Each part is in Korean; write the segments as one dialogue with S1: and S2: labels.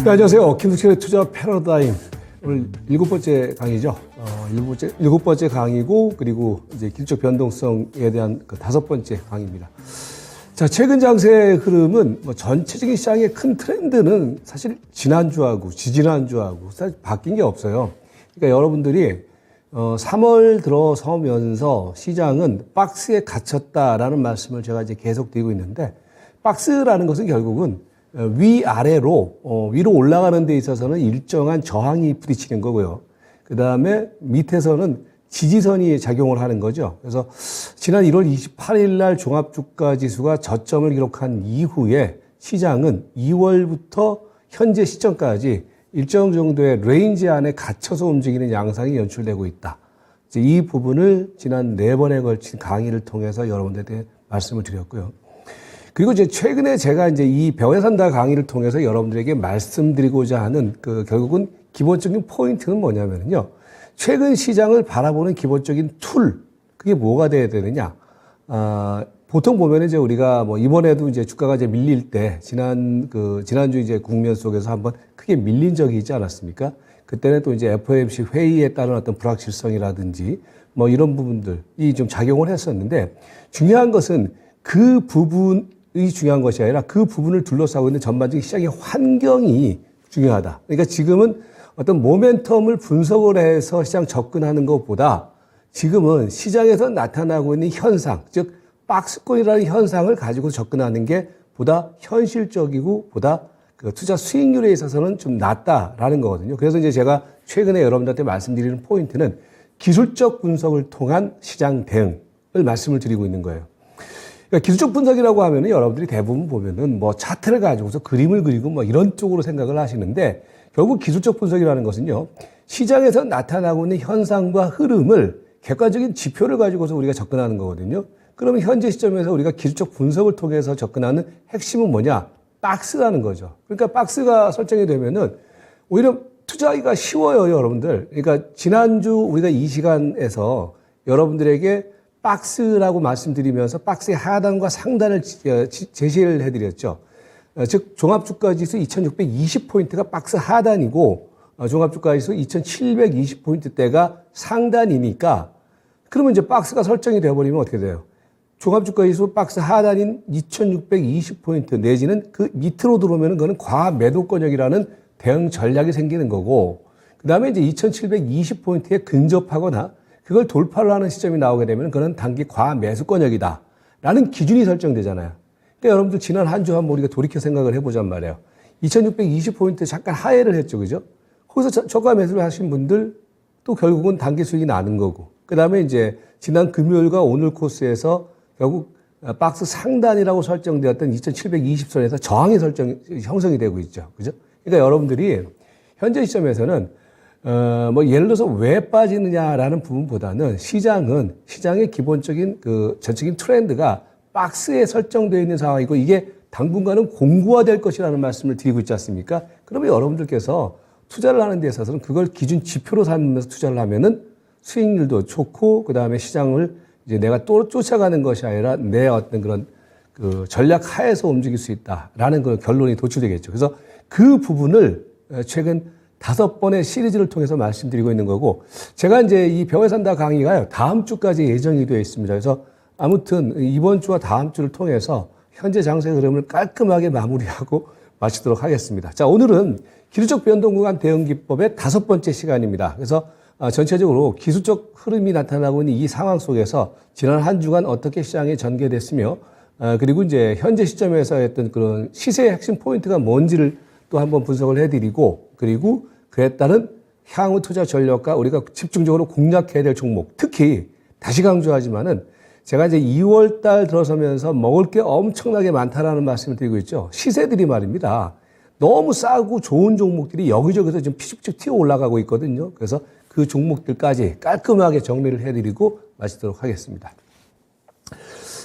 S1: 네, 안녕하세요. 김숙철의 투자 패러다임. 오늘 7번째 강의죠. 일곱 번째 강의고, 그리고 이제 기술적 변동성에 대한 그 5번째 강의입니다. 자, 최근 장세의 흐름은 전체적인 시장의 큰 트렌드는 사실 지난주하고 지지난주하고 사실 바뀐 게 없어요. 그러니까 여러분들이 3월 들어서면서 시장은 박스에 갇혔다라는 말씀을 제가 이제 계속 드리고 있는데, 박스라는 것은 결국은 위아래로 위로 올라가는 데 있어서는 일정한 저항이 부딪히는 거고요. 그 다음에 밑에서는 지지선이 작용을 하는 거죠. 그래서 지난 1월 28일 날 종합주가지수가 저점을 기록한 이후에 시장은 2월부터 현재 시점까지 일정 정도의 레인지 안에 갇혀서 움직이는 양상이 연출되고 있다. 이 부분을 지난 4번에 걸친 강의를 통해서 여러분들한테 말씀을 드렸고요. 그리고 이제 최근에 제가 이제 이 배워야 산다 강의를 통해서 여러분들에게 말씀드리고자 하는 그 결국은 기본적인 포인트는 뭐냐면요. 최근 시장을 바라보는 기본적인 툴, 그게 뭐가 돼야 되느냐. 보통 보면 이제 우리가 이번에도 이제 주가가 이제 밀릴 때 지난주 이제 국면 속에서 한번 크게 밀린 적이 있지 않았습니까? 그때는 또 이제 FOMC 회의에 따른 어떤 불확실성이라든지 이런 부분들이 좀 작용을 했었는데, 중요한 것은 그 부분이 중요한 것이 아니라 그 부분을 둘러싸고 있는 전반적인 시장의 환경이 중요하다. 그러니까 지금은 어떤 모멘텀을 분석을 해서 시장 접근하는 것보다 지금은 시장에서 나타나고 있는 현상, 즉 박스권이라는 현상을 가지고 접근하는 게 보다 현실적이고 보다 그 투자 수익률에 있어서는 좀 낫다라는 거거든요. 그래서 이제 제가 최근에 여러분들한테 말씀드리는 포인트는 기술적 분석을 통한 시장 대응을 말씀을 드리고 있는 거예요. 그러니까 기술적 분석이라고 하면은 여러분들이 대부분 보면은 차트를 가지고서 그림을 그리고 이런 쪽으로 생각을 하시는데, 결국 기술적 분석이라는 것은요, 시장에서 나타나고 있는 현상과 흐름을 객관적인 지표를 가지고서 우리가 접근하는 거거든요. 그러면 현재 시점에서 우리가 기술적 분석을 통해서 접근하는 핵심은 뭐냐? 박스라는 거죠. 그러니까 박스가 설정이 되면은 오히려 투자하기가 쉬워요, 여러분들. 그러니까 지난주 우리가 이 시간에서 여러분들에게 박스라고 말씀드리면서 박스의 하단과 상단을 제시를 해드렸죠. 즉 종합주가지수 2620포인트가 박스 하단이고 종합주가지수 2720포인트대가 상단이니까, 그러면 이제 박스가 설정이 되어버리면 어떻게 돼요? 종합주가지수 박스 하단인 2620포인트 내지는 그 밑으로 들어오면 그거는 과매도권역이라는 대응 전략이 생기는 거고, 그 다음에 이제 2720포인트에 근접하거나 그걸 돌파를 하는 시점이 나오게 되면 그건 단기 과매수권역이다 라는 기준이 설정되잖아요. 그러니까 여러분들 지난 한 주 한번 우리가 돌이켜 생각을 해보잔 말이에요. 2620포인트 잠깐 하회를 했죠, 그죠? 거기서 저가 매수를 하신 분들 또 결국은 단기 수익이 나는 거고, 그 다음에 이제 지난 금요일과 오늘 코스에서 결국 박스 상단이라고 설정되었던 2720선에서 저항이 형성이 되고 있죠, 그죠? 그러니까 여러분들이 현재 시점에서는 예를 들어서 왜 빠지느냐라는 부분보다는 시장의 기본적인 그 전체적인 트렌드가 박스에 설정되어 있는 상황이고, 이게 당분간은 공고화될 것이라는 말씀을 드리고 있지 않습니까? 그러면 여러분들께서 투자를 하는 데 있어서는 그걸 기준 지표로 삼으면서 투자를 하면은 수익률도 좋고, 그 다음에 시장을 이제 내가 또 쫓아가는 것이 아니라 내 어떤 그런 그 전략 하에서 움직일 수 있다라는 그런 결론이 도출되겠죠. 그래서 그 부분을 최근 5번의 시리즈를 통해서 말씀드리고 있는 거고, 제가 이제 이 배워야 산다 강의가요, 다음 주까지 예정이 되어 있습니다. 그래서 아무튼 이번 주와 다음 주를 통해서 현재 장세 흐름을 깔끔하게 마무리하고 마치도록 하겠습니다. 자, 오늘은 기술적 변동 구간 대응 기법의 5번째 시간입니다. 그래서 전체적으로 기술적 흐름이 나타나고 있는 이 상황 속에서 지난 한 주간 어떻게 시장이 전개됐으며, 그리고 이제 현재 시점에서 했던 그런 시세의 핵심 포인트가 뭔지를 또 한번 분석을 해드리고, 그리고 그에 따른 향후 투자 전략과 우리가 집중적으로 공략해야 될 종목, 특히 다시 강조하지만은 제가 이제 2월 달 들어서면서 먹을 게 엄청나게 많다라는 말씀을 드리고 있죠. 시세들이 말입니다. 너무 싸고 좋은 종목들이 여기저기서 지금 피죽피죽 튀어 올라가고 있거든요. 그래서 그 종목들까지 깔끔하게 정리를 해드리고 마치도록 하겠습니다.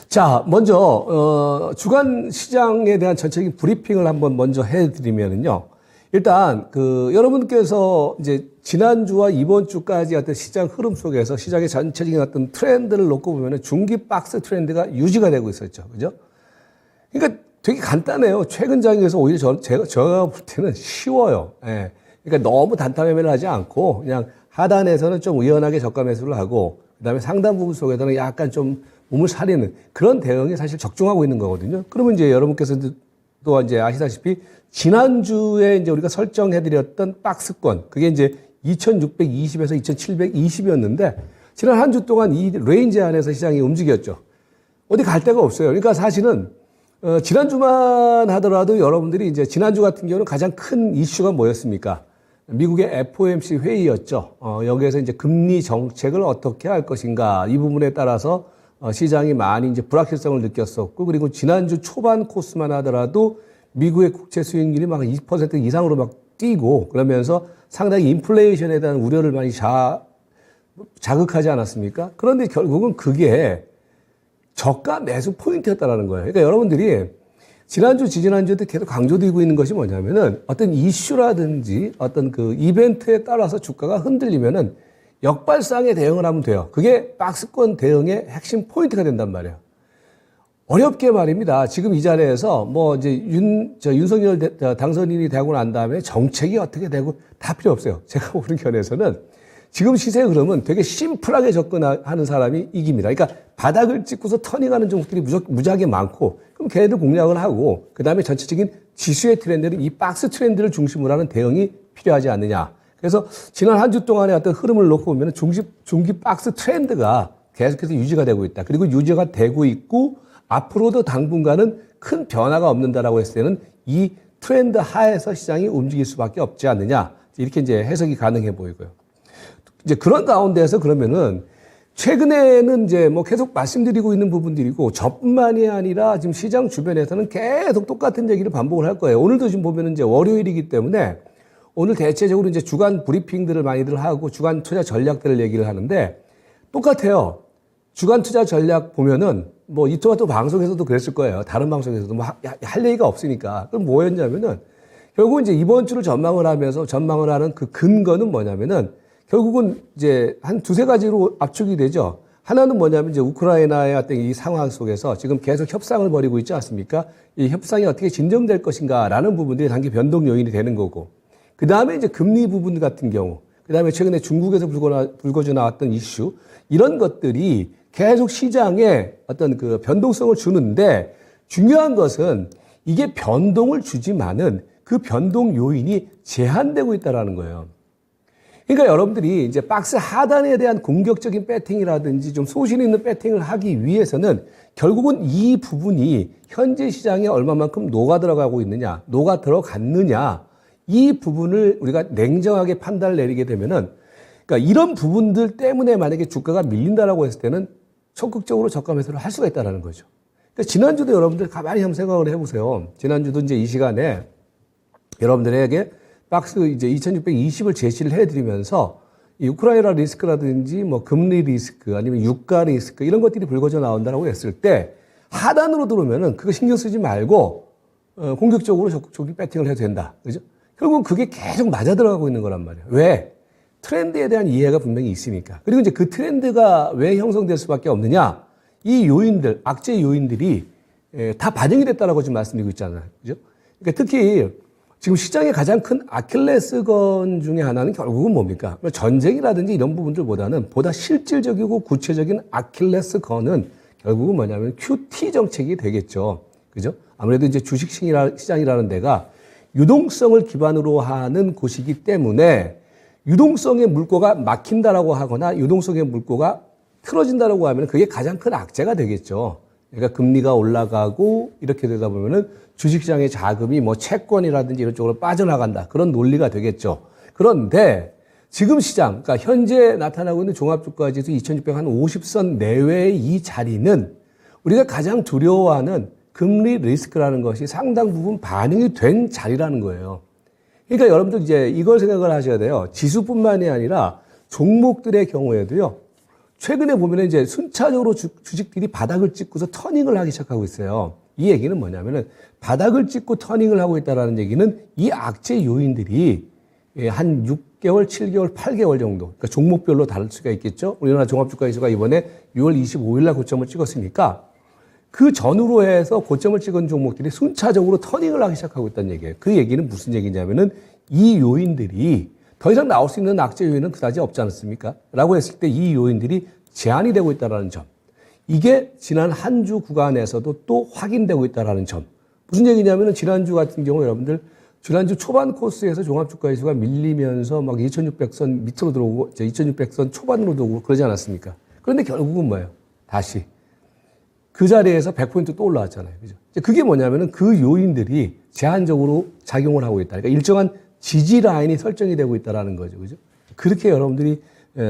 S1: 자, 먼저 주간 시장에 대한 전체적인 브리핑을 한번 먼저 해드리면은요. 일단 여러분께서 이제 지난주와 이번 주까지 어떤 시장 흐름 속에서 시장의 전체적인 어떤 트렌드를 놓고 보면은 중기 박스 트렌드가 유지가 되고 있었죠. 그죠? 그러니까 되게 간단해요. 최근 장에서 오히려 제가 볼 때는 쉬워요. 예. 그러니까 너무 단타 매매를 하지 않고 그냥 하단에서는 좀 의연하게 저가 매수를 하고 그다음에 상단 부분 속에서는 약간 좀 몸을 사리는 그런 대응이 사실 적중하고 있는 거거든요. 그러면 이제 여러분께서도 또 이제 아시다시피 지난주에 이제 우리가 설정해드렸던 박스권 그게 이제 2620에서 2720이었는데 지난 한 주 동안 이 레인지 안에서 시장이 움직였죠. 어디 갈 데가 없어요. 그러니까 사실은 지난주만 하더라도 여러분들이 이제 지난주 같은 경우는 가장 큰 이슈가 뭐였습니까? 미국의 FOMC 회의였죠. 여기에서 이제 금리 정책을 어떻게 할 것인가 이 부분에 따라서 시장이 많이 이제 불확실성을 느꼈었고 그리고 지난주 초반 코스만 하더라도 미국의 국채 수익률이 막 2% 이상으로 막 뛰고 그러면서 상당히 인플레이션에 대한 우려를 많이 자극하지 않았습니까? 그런데 결국은 그게 저가 매수 포인트였다라는 거예요. 그러니까 여러분들이 지난주, 지지난주에도 계속 강조되고 있는 것이 뭐냐면은 어떤 이슈라든지 어떤 그 이벤트에 따라서 주가가 흔들리면은 역발상에 대응을 하면 돼요. 그게 박스권 대응의 핵심 포인트가 된단 말이에요. 어렵게 말입니다. 지금 이 자리에서 뭐 이제 윤석열 당선인이 되고 난 다음에 정책이 어떻게 되고 다 필요 없어요. 제가 보는 견해에서는 지금 시세 흐름은 되게 심플하게 접근하는 사람이 이깁니다. 그러니까 바닥을 찍고서 터닝하는 종목들이 무지하게 많고 그럼 걔네들 공략을 하고 그다음에 전체적인 지수의 트렌드는 이 박스 트렌드를 중심으로 하는 대응이 필요하지 않느냐. 그래서 지난 한 주 동안의 어떤 흐름을 놓고 보면 중기 박스 트렌드가 계속해서 유지가 되고 있다. 그리고 유지가 되고 있고 앞으로도 당분간은 큰 변화가 없는다라고 했을 때는 이 트렌드 하에서 시장이 움직일 수밖에 없지 않느냐. 이렇게 이제 해석이 가능해 보이고요. 이제 그런 가운데에서 그러면은 최근에는 이제 뭐 계속 말씀드리고 있는 부분들이고 저뿐만이 아니라 지금 시장 주변에서는 계속 똑같은 얘기를 반복을 할 거예요. 오늘도 지금 보면은 이제 월요일이기 때문에 오늘 대체적으로 이제 주간 브리핑들을 많이들 하고 주간 투자 전략들을 얘기를 하는데 똑같아요. 주간 투자 전략 보면은 뭐 이토마토 방송에서도 그랬을 거예요. 다른 방송에서도 뭐 할 얘기가 없으니까. 그럼 뭐였냐면은 결국 이제 이번 주를 전망을 하면서 전망을 하는 그 근거는 뭐냐면은 결국은 이제 한 두세 가지로 압축이 되죠. 하나는 뭐냐면 이제 우크라이나의 어떤 이 상황 속에서 지금 계속 협상을 벌이고 있지 않습니까? 이 협상이 어떻게 진정될 것인가라는 부분들이 단기 변동 요인이 되는 거고. 그 다음에 이제 금리 부분 같은 경우, 그 다음에 최근에 중국에서 불거져 나왔던 이슈, 이런 것들이 계속 시장에 어떤 그 변동성을 주는데 중요한 것은 이게 변동을 주지만은 그 변동 요인이 제한되고 있다라는 거예요. 그러니까 여러분들이 이제 박스 하단에 대한 공격적인 배팅이라든지 좀 소신 있는 배팅을 하기 위해서는 결국은 이 부분이 현재 시장에 얼마만큼 녹아 들어가고 있느냐, 녹아 들어갔느냐, 이 부분을 우리가 냉정하게 판단을 내리게 되면은 그러니까 이런 부분들 때문에 만약에 주가가 밀린다라고 했을 때는 적극적으로 저가 매수를 할 수가 있다라는 거죠. 그러니까 지난주도 여러분들 가만히 한번 생각을 해보세요. 지난주도 이제 이 시간에 여러분들에게 박스 이제 2620을 제시를 해드리면서 이 우크라이나 리스크라든지 뭐 금리 리스크 아니면 유가 리스크 이런 것들이 불거져 나온다라고 했을 때 하단으로 들어오면은 그거 신경 쓰지 말고 공격적으로 적극적인 배팅을 해도 된다. 그죠? 결국은 그게 계속 맞아 들어가고 있는 거란 말이에요. 왜? 트렌드에 대한 이해가 분명히 있으니까. 그리고 이제 그 트렌드가 왜 형성될 수밖에 없느냐? 이 요인들, 악재 요인들이 다 반영이 됐다라고 지금 말씀드리고 있잖아요. 그죠? 그러니까 특히 지금 시장의 가장 큰 아킬레스건 중에 하나는 결국은 뭡니까? 전쟁이라든지 이런 부분들보다는 보다 실질적이고 구체적인 아킬레스건은 결국은 뭐냐면 QT 정책이 되겠죠. 그죠? 아무래도 이제 주식 시장이라는 데가 유동성을 기반으로 하는 곳이기 때문에 유동성의 물꼬가 막힌다라고 하거나 유동성의 물꼬가 틀어진다라고 하면 그게 가장 큰 악재가 되겠죠. 그러니까 금리가 올라가고 이렇게 되다 보면은 주식시장의 자금이 뭐 채권이라든지 이런 쪽으로 빠져나간다. 그런 논리가 되겠죠. 그런데 지금 시장, 그러니까 현재 나타나고 있는 종합주가지수 2650선 내외의 이 자리는 우리가 가장 두려워하는 금리 리스크라는 것이 상당 부분 반영이 된 자리라는 거예요. 그러니까 여러분들 이제 이걸 생각을 하셔야 돼요. 지수뿐만이 아니라 종목들의 경우에도요. 최근에 보면 이제 순차적으로 주식들이 바닥을 찍고서 터닝을 하기 시작하고 있어요. 이 얘기는 뭐냐면은 바닥을 찍고 터닝을 하고 있다는 얘기는 이 악재 요인들이 한 6개월, 7개월, 8개월 정도, 그러니까 종목별로 다를 수가 있겠죠. 우리나라 종합주가지수가 이번에 6월 25일 날 고점을 찍었으니까 그 전후로 해서 고점을 찍은 종목들이 순차적으로 터닝을 하기 시작하고 있다는 얘기예요. 그 얘기는 무슨 얘기냐면은 이 요인들이 더 이상 나올 수 있는 악재 요인은 그다지 없지 않습니까? 라고 했을 때 이 요인들이 제한이 되고 있다는 점. 이게 지난 한 주 구간에서도 또 확인되고 있다는 점. 무슨 얘기냐면은 지난주 같은 경우 여러분들 지난주 초반 코스에서 종합주가지수가 밀리면서 막 2600선 밑으로 들어오고 2600선 초반으로 들어오고 그러지 않았습니까? 그런데 결국은 뭐예요? 다시 그 자리에서 100포인트 또 올라왔잖아요. 그죠? 그게 뭐냐면은 그 요인들이 제한적으로 작용을 하고 있다. 그러니까 일정한 지지 라인이 설정이 되고 있다는 거죠. 그죠? 그렇게 여러분들이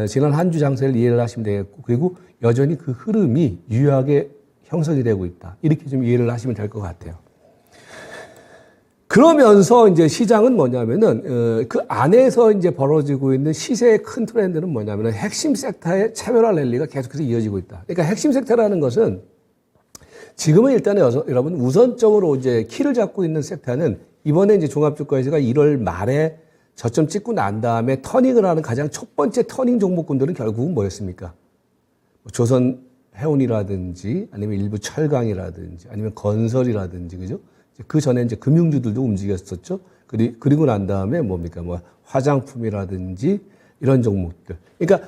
S1: 지난 한 주 장세를 이해를 하시면 되겠고, 그리고 여전히 그 흐름이 유효하게 형성이 되고 있다. 이렇게 좀 이해를 하시면 될 것 같아요. 그러면서 이제 시장은 뭐냐면은, 그 안에서 이제 벌어지고 있는 시세의 큰 트렌드는 뭐냐면은 핵심 섹터의 차별화 랠리가 계속해서 이어지고 있다. 그러니까 핵심 섹터라는 것은 지금은 일단 여러분 우선적으로 이제 키를 잡고 있는 섹터는 이번에 이제 종합주가지수가 1월 말에 저점 찍고 난 다음에 터닝을 하는 가장 첫 번째 터닝 종목군들은 결국은 뭐였습니까? 조선 해운이라든지 아니면 일부 철강이라든지 아니면 건설이라든지 그죠? 그 전에 이제 금융주들도 움직였었죠. 그리고 난 다음에 뭡니까? 뭐 화장품이라든지 이런 종목들. 그러니까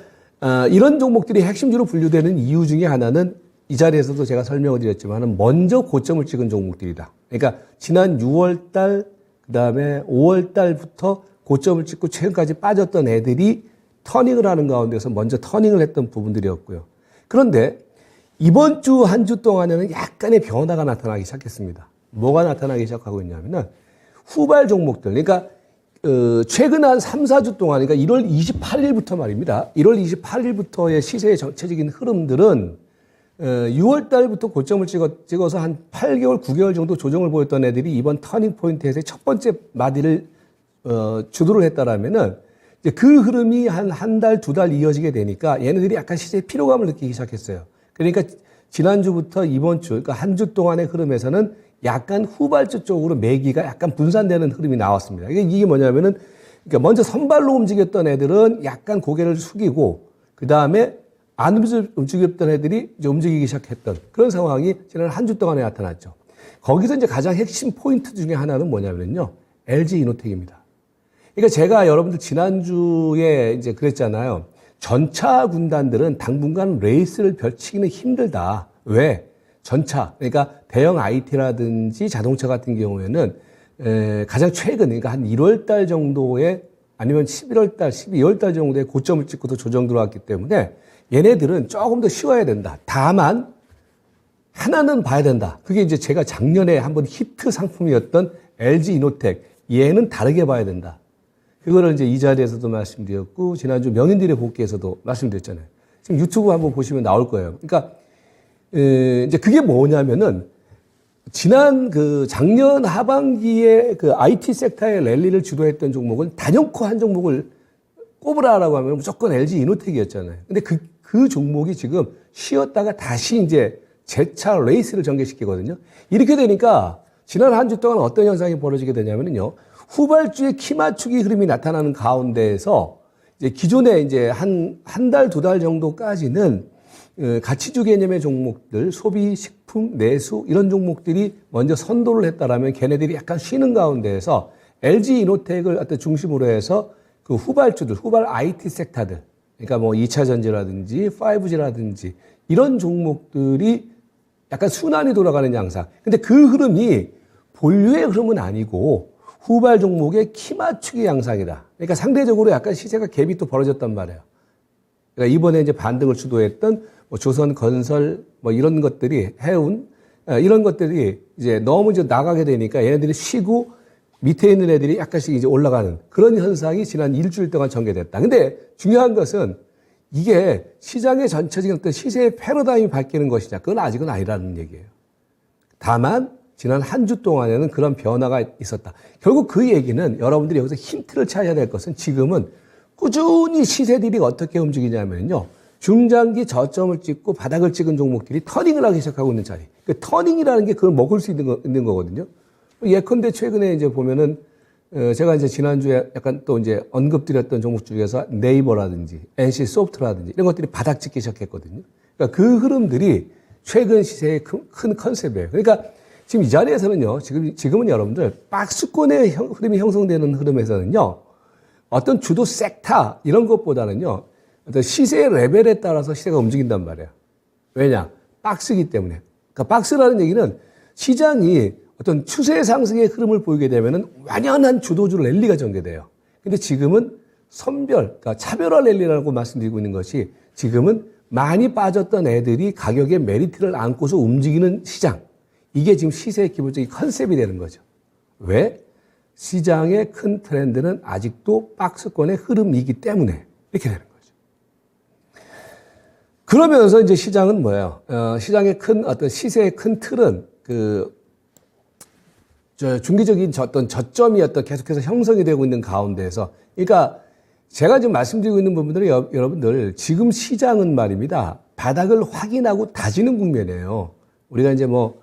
S1: 이런 종목들이 핵심주로 분류되는 이유 중에 하나는 이 자리에서도 제가 설명을 드렸지만은 먼저 고점을 찍은 종목들이다. 그러니까 지난 6월 달 그다음에 5월 달부터 고점을 찍고 최근까지 빠졌던 애들이 터닝을 하는 가운데서 먼저 터닝을 했던 부분들이었고요. 그런데 이번 주 한 주 동안에는 약간의 변화가 나타나기 시작했습니다. 뭐가 나타나기 시작하고 있냐면은 후발 종목들. 그러니까 최근 한 3, 4주 동안 그러니까 1월 28일부터 말입니다. 1월 28일부터의 시세의 전체적인 흐름들은 6월 달부터 고점을 찍어서 한 8개월, 9개월 정도 조정을 보였던 애들이 이번 터닝 포인트에서의 첫 번째 마디를 주도를 했다라면은 이제 그 흐름이 한 달, 두 달 이어지게 되니까 얘네들이 약간 시세의 피로감을 느끼기 시작했어요. 그러니까 지난주부터 이번 주, 그러니까 한 주 동안의 흐름에서는 약간 후발주 쪽으로 매기가 약간 분산되는 흐름이 나왔습니다. 이게 뭐냐면은 그러니까 먼저 선발로 움직였던 애들은 약간 고개를 숙이고 그 다음에 안 움직였던 애들이 이제 움직이기 시작했던 그런 상황이 지난 한 주 동안에 나타났죠. 거기서 이제 가장 핵심 포인트 중에 하나는 뭐냐면요. LG 이노텍입니다. 그러니까 제가 여러분들 지난주에 이제 그랬잖아요. 전차 군단들은 당분간 레이스를 펼치기는 힘들다. 왜? 전차, 그러니까 대형 IT라든지 자동차 같은 경우에는 가장 최근, 그러니까 한 1월 달 정도에 아니면 11월 달, 12월 달 정도에 고점을 찍고도 조정 들어왔기 때문에 얘네들은 조금 더 쉬워야 된다. 다만 하나는 봐야 된다. 그게 이제 제가 작년에 한번 히트 상품이었던 LG 이노텍. 얘는 다르게 봐야 된다. 그거를 이제 이 자리에서도 말씀드렸고 지난주 명인들의 복귀에서도 말씀드렸잖아요. 지금 유튜브 한번 보시면 나올 거예요. 그러니까 이제 그게 뭐냐면은 지난 그 작년 하반기에 그 IT 섹터의 랠리를 주도했던 종목은 단연코 한 종목을 꼽으라라고 하면 무조건 LG 이노텍이었잖아요. 근데 그 종목이 지금 쉬었다가 다시 이제 재차 레이스를 전개시키거든요. 이렇게 되니까 지난 한 주 동안 어떤 현상이 벌어지게 되냐면요. 후발주의 키 맞추기 흐름이 나타나는 가운데에서 이제 기존에 이제 한 달, 두 달 정도까지는 가치주 개념의 종목들, 소비, 식품, 내수 이런 종목들이 먼저 선도를 했다라면 걔네들이 약간 쉬는 가운데에서 LG 이노텍을 어떤 중심으로 해서 그 후발주들, 후발 IT 섹터들, 그러니까 뭐 2차 전지라든지 5G라든지 이런 종목들이 약간 순환이 돌아가는 양상. 근데 그 흐름이 본류의 흐름은 아니고 후발 종목의 키 맞추기 양상이다. 그러니까 상대적으로 약간 시세가 갭이 또 벌어졌단 말이에요. 그러니까 이번에 이제 반등을 주도했던 뭐 조선 건설 뭐 이런 것들이 해운 이런 것들이 이제 너무 이제 나가게 되니까 얘네들이 쉬고 밑에 있는 애들이 약간씩 이제 올라가는 그런 현상이 지난 일주일 동안 전개됐다. 근데 중요한 것은 이게 시장의 전체적인 어떤 시세의 패러다임이 바뀌는 것이냐. 그건 아직은 아니라는 얘기예요. 다만 지난 한 주 동안에는 그런 변화가 있었다. 결국 그 얘기는 여러분들이 여기서 힌트를 찾아야 될 것은 지금은 꾸준히 시세들이 어떻게 움직이냐면요. 중장기 저점을 찍고 바닥을 찍은 종목들이 터닝을 하기 시작하고 있는 자리. 그 터닝이라는 게 그걸 먹을 수 있는 거거든요. 예컨대 최근에 이제 보면은 제가 이제 지난주에 약간 또 이제 언급드렸던 종목 중에서 네이버라든지 NC 소프트라든지 이런 것들이 바닥 찍기 시작했거든요. 그러니까 그 흐름들이 최근 시세의 큰 컨셉이에요. 그러니까 지금 이 자리에서는요, 지금은 여러분들 박스권의 흐름이 형성되는 흐름에서는요, 어떤 주도 섹터 이런 것보다는요, 어떤 시세의 레벨에 따라서 시세가 움직인단 말이에요. 왜냐? 박스이기 때문에. 그러니까 박스라는 얘기는 시장이 어떤 추세 상승의 흐름을 보이게 되면은 완연한 주도주 랠리가 전개돼요. 근데 지금은 그러니까 차별화 랠리라고 말씀드리고 있는 것이 지금은 많이 빠졌던 애들이 가격의 메리트를 안고서 움직이는 시장. 이게 지금 시세의 기본적인 컨셉이 되는 거죠. 왜? 시장의 큰 트렌드는 아직도 박스권의 흐름이기 때문에 이렇게 되는 거죠. 그러면서 이제 시장은 뭐예요? 시장의 어떤 시세의 큰 틀은 중기적인 어떤 저점이 계속해서 형성이 되고 있는 가운데에서, 그러니까 제가 지금 말씀드리고 있는 부분들은 여러분들 지금 시장은 말입니다. 바닥을 확인하고 다지는 국면이에요. 우리가 이제 뭐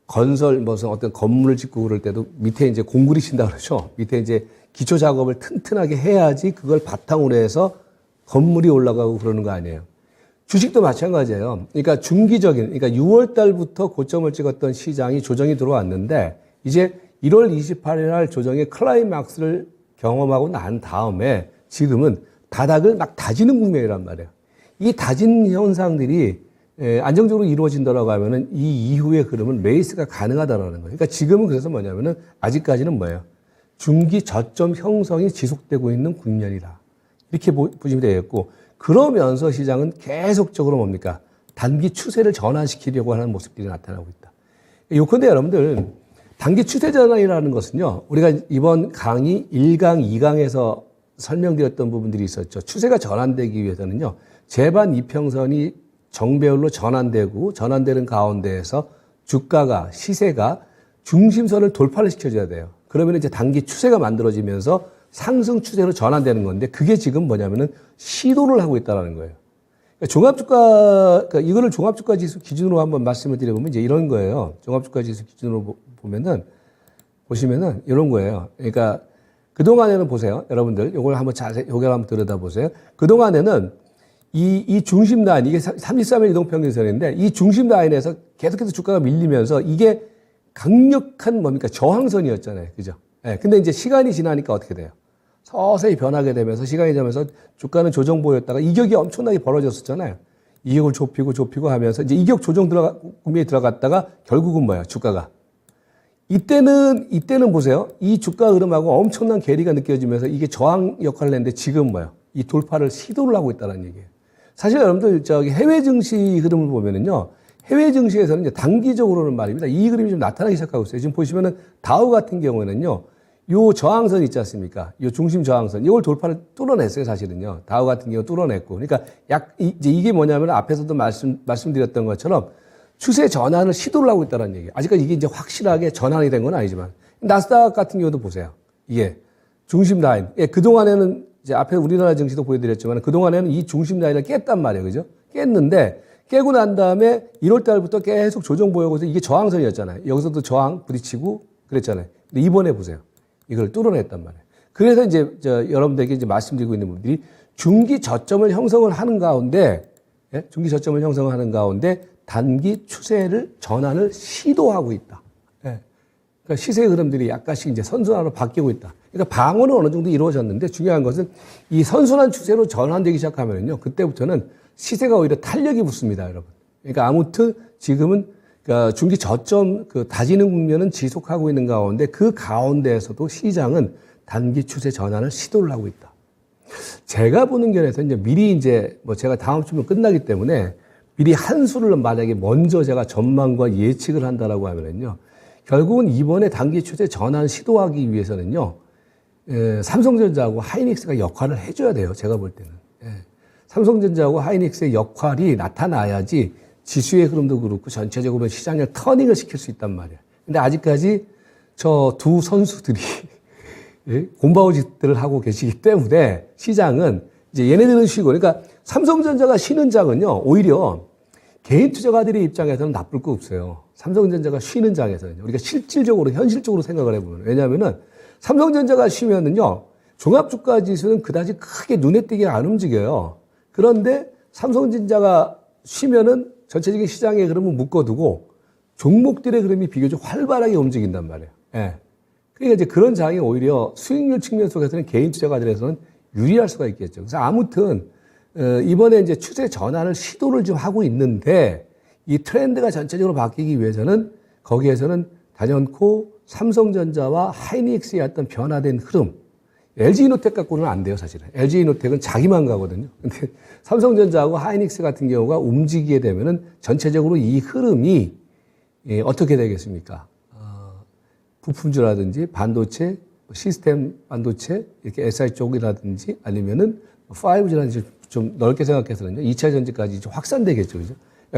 S1: 건설 무슨 어떤 건물을 짓고 그럴 때도 밑에 이제 공구리 친다 그러죠. 밑에 이제 기초 작업을 튼튼하게 해야지 그걸 바탕으로 해서 건물이 올라가고 그러는 거 아니에요. 주식도 마찬가지예요. 그러니까 중기적인, 그러니까 6월 달부터 고점을 찍었던 시장이 조정이 들어왔는데 이제 1월 28일 날 조정의 클라이막스를 경험하고 난 다음에 지금은 바닥을 막 다지는 국면이란 말이에요. 이 다진 현상들이 안정적으로 이루어진다라고 하면은 이 이후의 흐름은 레이스가 가능하다라는 거예요. 그러니까 지금은 그래서 뭐냐면은 아직까지는 뭐예요? 중기 저점 형성이 지속되고 있는 국면이다. 이렇게 보시면 되겠고, 그러면서 시장은 계속적으로 뭡니까? 단기 추세를 전환시키려고 하는 모습들이 나타나고 있다. 요컨대 여러분들, 단기 추세 전환이라는 것은요, 우리가 이번 강의 1강, 2강에서 설명드렸던 부분들이 있었죠. 추세가 전환되기 위해서는요, 재반 이평선이 정배열로 전환되는 가운데에서 주가가, 시세가 중심선을 돌파를 시켜줘야 돼요. 그러면 이제 단기 추세가 만들어지면서 상승 추세로 전환되는 건데, 그게 지금 뭐냐면은 시도를 하고 있다는 거예요. 그러니까 그러니까 이거를 종합주가 지수 기준으로 한번 말씀을 드려보면 이제 이런 거예요. 종합주가 지수 기준으로 보시면은 이런 거예요. 그러니까 그동안에는 보세요. 여러분들, 요걸 한번 요걸 한번 들여다보세요. 그동안에는 이 중심 라인, 이게 33일 이동평균선인데, 이 중심 라인에서 계속해서 주가가 밀리면서 이게 강력한 뭡니까? 저항선이었잖아요. 그죠? 예. 근데 이제 시간이 지나니까 어떻게 돼요? 서서히 변하게 되면서 시간이 지나면서 주가는 조정보였다가 이격이 엄청나게 벌어졌었잖아요. 이격을 좁히고 하면서 이제 이격 조정 국면에 들어갔다가 결국은 뭐야? 주가가. 이때는 보세요. 이 주가 흐름하고 엄청난 괴리가 느껴지면서 이게 저항 역할을 했는데 지금 뭐야? 이 돌파를 시도를 하고 있다는 얘기예요. 사실 여러분들 해외 증시 흐름을 보면은요. 해외 증시에서는 이제 단기적으로는 말입니다. 이 그림이 좀 나타나기 시작하고 있어요. 지금 보시면은 다우 같은 경우에는요. 요 저항선 있지 않습니까? 요 중심 저항선. 이걸 돌파를 뚫어냈어요, 사실은요. 다우 같은 경우 뚫어냈고. 그러니까 이제 이게 뭐냐면 앞에서도 말씀드렸던 것처럼 추세 전환을 시도를 하고 있다는 얘기예요. 아직까지 이게 이제 확실하게 전환이 된 건 아니지만. 나스닥 같은 경우도 보세요. 이게 중심 라인. 예, 그동안에는 이제 앞에 우리나라 증시도 보여드렸지만 그동안에는 이 중심 라인을 깼단 말이에요. 그죠? 깼는데 깨고 난 다음에 1월 달부터 계속 조정 보여고서 이게 저항선이었잖아요. 여기서도 저항 부딪히고 그랬잖아요. 근데 이번에 보세요. 이걸 뚫어냈단 말이에요. 그래서 이제 여러분들에게 이제 말씀드리고 있는 분들이 중기 저점을 형성을 하는 가운데, 예? 중기 저점을 형성하는 가운데 단기 추세를 전환을 시도하고 있다. 예. 그러니까 시세 흐름들이 약간씩 이제 선순환으로 바뀌고 있다. 그러니까 방어는 어느 정도 이루어졌는데 중요한 것은 이 선순환 추세로 전환되기 시작하면요. 그때부터는 시세가 오히려 탄력이 붙습니다, 여러분. 그러니까 아무튼 지금은 그러니까 중기 저점 다지는 국면은 지속하고 있는 가운데 그 가운데에서도 시장은 단기 추세 전환을 시도를 하고 있다. 제가 보는 견해에서 이제 미리 이제 제가 다음 주면 끝나기 때문에 미리 한 수를 만약에 먼저 제가 전망과 예측을 한다라고 하면은요. 결국은 이번에 단기 추세 전환 시도하기 위해서는요. 삼성전자하고 하이닉스가 역할을 해줘야 돼요. 제가 볼 때는. 예. 삼성전자하고 하이닉스의 역할이 나타나야지 지수의 흐름도 그렇고 전체적으로 시장을 터닝을 시킬 수 있단 말이에요. 근데 아직까지 저 두 선수들이 곰바우짓들을 하고 계시기 때문에 시장은 이제 얘네들은 쉬고, 그러니까 삼성전자가 쉬는 장은요, 오히려 개인 투자가들의 입장에서는 나쁠 거 없어요. 삼성전자가 쉬는 장에서는 우리가 실질적으로, 현실적으로 생각을 해보면. 왜냐하면은 삼성전자가 쉬면은요, 종합주가 지수는 그다지 크게 눈에 띄게 안 움직여요. 그런데 삼성전자가 쉬면은 전체적인 시장의 흐름은 묶어두고 종목들의 흐름이 비교적 활발하게 움직인단 말이에요. 예. 그러니까 이제 그런 장이 오히려 수익률 측면 속에서는 개인 투자가들에서는 유리할 수가 있겠죠. 그래서 아무튼 이번에 이제 추세 전환을 시도를 좀 하고 있는데 이 트렌드가 전체적으로 바뀌기 위해서는 거기에서는 단연코 삼성전자와 하이닉스의 어떤 변화된 흐름, LG이노텍 갖고는 안 돼요, 사실은. LG이노텍은 자기만 가거든요. 근데 삼성전자하고 하이닉스 같은 경우가 움직이게 되면은 전체적으로 이 흐름이 어떻게 되겠습니까? 부품주라든지 반도체, 시스템 반도체, 이렇게 SI 쪽이라든지 아니면은 5G라든지 좀 넓게 생각해서는요, 2차 전지까지 좀 확산되겠죠, 그죠?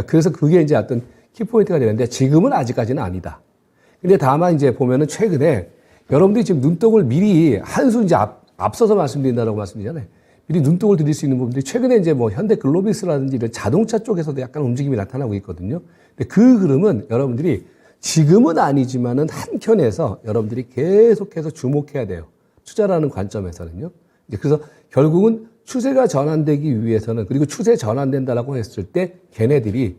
S1: 그래서 그게 이제 어떤 키포인트가 되는데 지금은 아직까지는 아니다. 근데 다만 이제 보면은 최근에 여러분들이 지금 눈독을 미리 한 수 이제 앞서서 말씀드린다라고 말씀드리잖아요. 미리 눈독을 들일 수 있는 부분들이 최근에 이제 뭐 현대 글로비스라든지 이런 자동차 쪽에서도 약간 움직임이 나타나고 있거든요. 근데 그 흐름은 여러분들이 지금은 아니지만은 한켠에서 여러분들이 계속해서 주목해야 돼요. 투자라는 관점에서는요. 이제 그래서 결국은 추세가 전환되기 위해서는 그리고 추세 전환된다라고 했을 때 걔네들이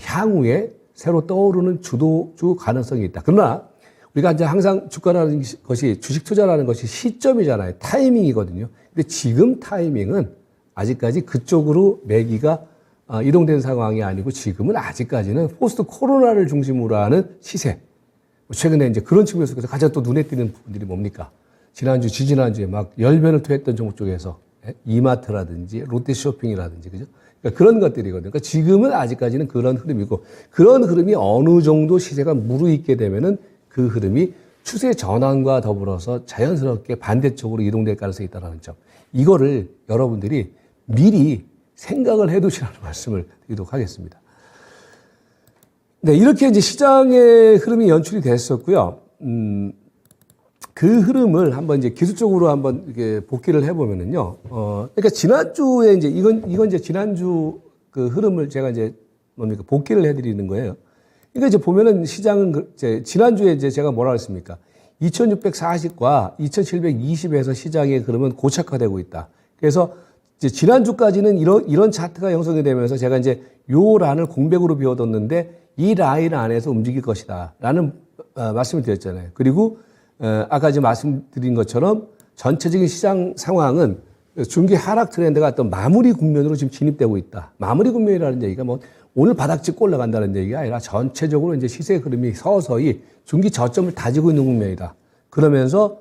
S1: 향후에 새로 떠오르는 주 가능성이 있다. 그러나 우리가 이제 항상 주가라는 것이 주식 투자라는 것이 시점이잖아요. 타이밍이거든요. 근데 지금 타이밍은 아직까지 그쪽으로 매기가 이동된 상황이 아니고 지금은 아직까지는 포스트 코로나를 중심으로 하는 시세. 최근에 이제 그런 측면에서 가장 또 눈에 띄는 부분들이 뭡니까? 지난주, 지지난주에 막 열변을 토했던 종목 쪽에서 이마트라든지 롯데쇼핑이라든지 그죠? 그러니까 그런 것들이거든요. 그러니까 지금은 아직까지는 그런 흐름이고 그런 흐름이 어느 정도 시세가 무르익게 되면은 그 흐름이 추세 전환과 더불어서 자연스럽게 반대쪽으로 이동될 가능성이 있다는 점. 이거를 여러분들이 미리 생각을 해 두시라는 말씀을 드리도록 하겠습니다. 네, 이렇게 이제 시장의 흐름이 연출이 됐었고요. 그 흐름을 한번 이제 기술적으로 한번 이렇게 복기를 해보면은요. 그러니까 지난주에 이제 이건 이제 지난주 그 흐름을 제가 이제 뭡니까 복기를 해드리는 거예요. 그러니까 이제 보면은 시장은 이제 지난주에 이제 제가 뭐라 그랬습니까? 2640과 2720에서 시장의 흐름은 고착화되고 있다. 그래서 이제 지난주까지는 이런 차트가 형성이 되면서 제가 이제 요 란을 공백으로 비워뒀는데 이 라인 안에서 움직일 것이다. 라는 말씀을 드렸잖아요. 그리고 아까 이제 말씀드린 것처럼 전체적인 시장 상황은 중기 하락 트렌드가 어떤 마무리 국면으로 지금 진입되고 있다. 마무리 국면이라는 얘기가 뭐 오늘 바닥 찍고 올라간다는 얘기가 아니라 전체적으로 이제 시세 흐름이 서서히 중기 저점을 다지고 있는 국면이다. 그러면서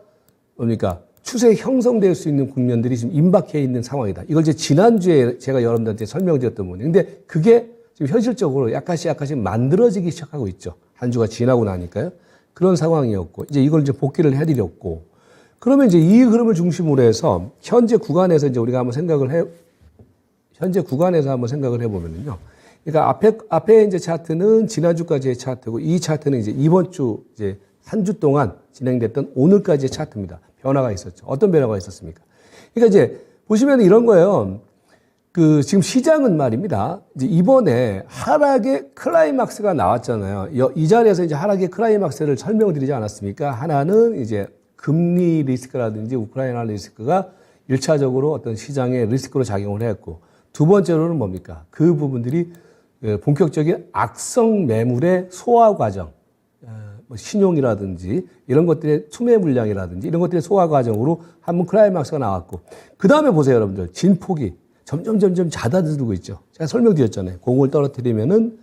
S1: 뭡니까? 추세 형성될 수 있는 국면들이 지금 임박해 있는 상황이다. 이걸 이제 지난주에 제가 여러분들한테 설명드렸던 부분이에요. 근데 그게 지금 현실적으로 약간씩 만들어지기 시작하고 있죠. 한 주가 지나고 나니까요. 그런 상황이었고, 이제 이걸 이제 복귀를 해드렸고, 그러면 이제 이 흐름을 중심으로 해서 현재 구간에서 이제 우리가 한번 현재 구간에서 한번 생각을 해보면요. 그러니까 앞에 이제 차트는 지난주까지의 차트고, 이 차트는 이제 이번 주 이제 한 주 동안 진행됐던 오늘까지의 차트입니다. 변화가 있었죠. 어떤 변화가 있었습니까? 그러니까 이제 보시면 이런 거예요. 그 지금 시장은 말입니다. 이제 이번에 하락의 클라이막스가 나왔잖아요. 이 자리에서 이제 하락의 클라이막스를 설명드리지 않았습니까? 하나는 이제 금리 리스크라든지 우크라이나 리스크가 1차적으로 어떤 시장의 리스크로 작용을 했고, 두 번째로는 뭡니까? 그 부분들이 본격적인 악성 매물의 소화 과정, 신용이라든지 이런 것들의 투매 물량이라든지 이런 것들의 소화 과정으로 한번 클라이막스가 나왔고, 그 다음에 보세요, 여러분들. 진폭이 점점 잦아들고 있죠. 제가 설명드렸잖아요. 공을 떨어뜨리면은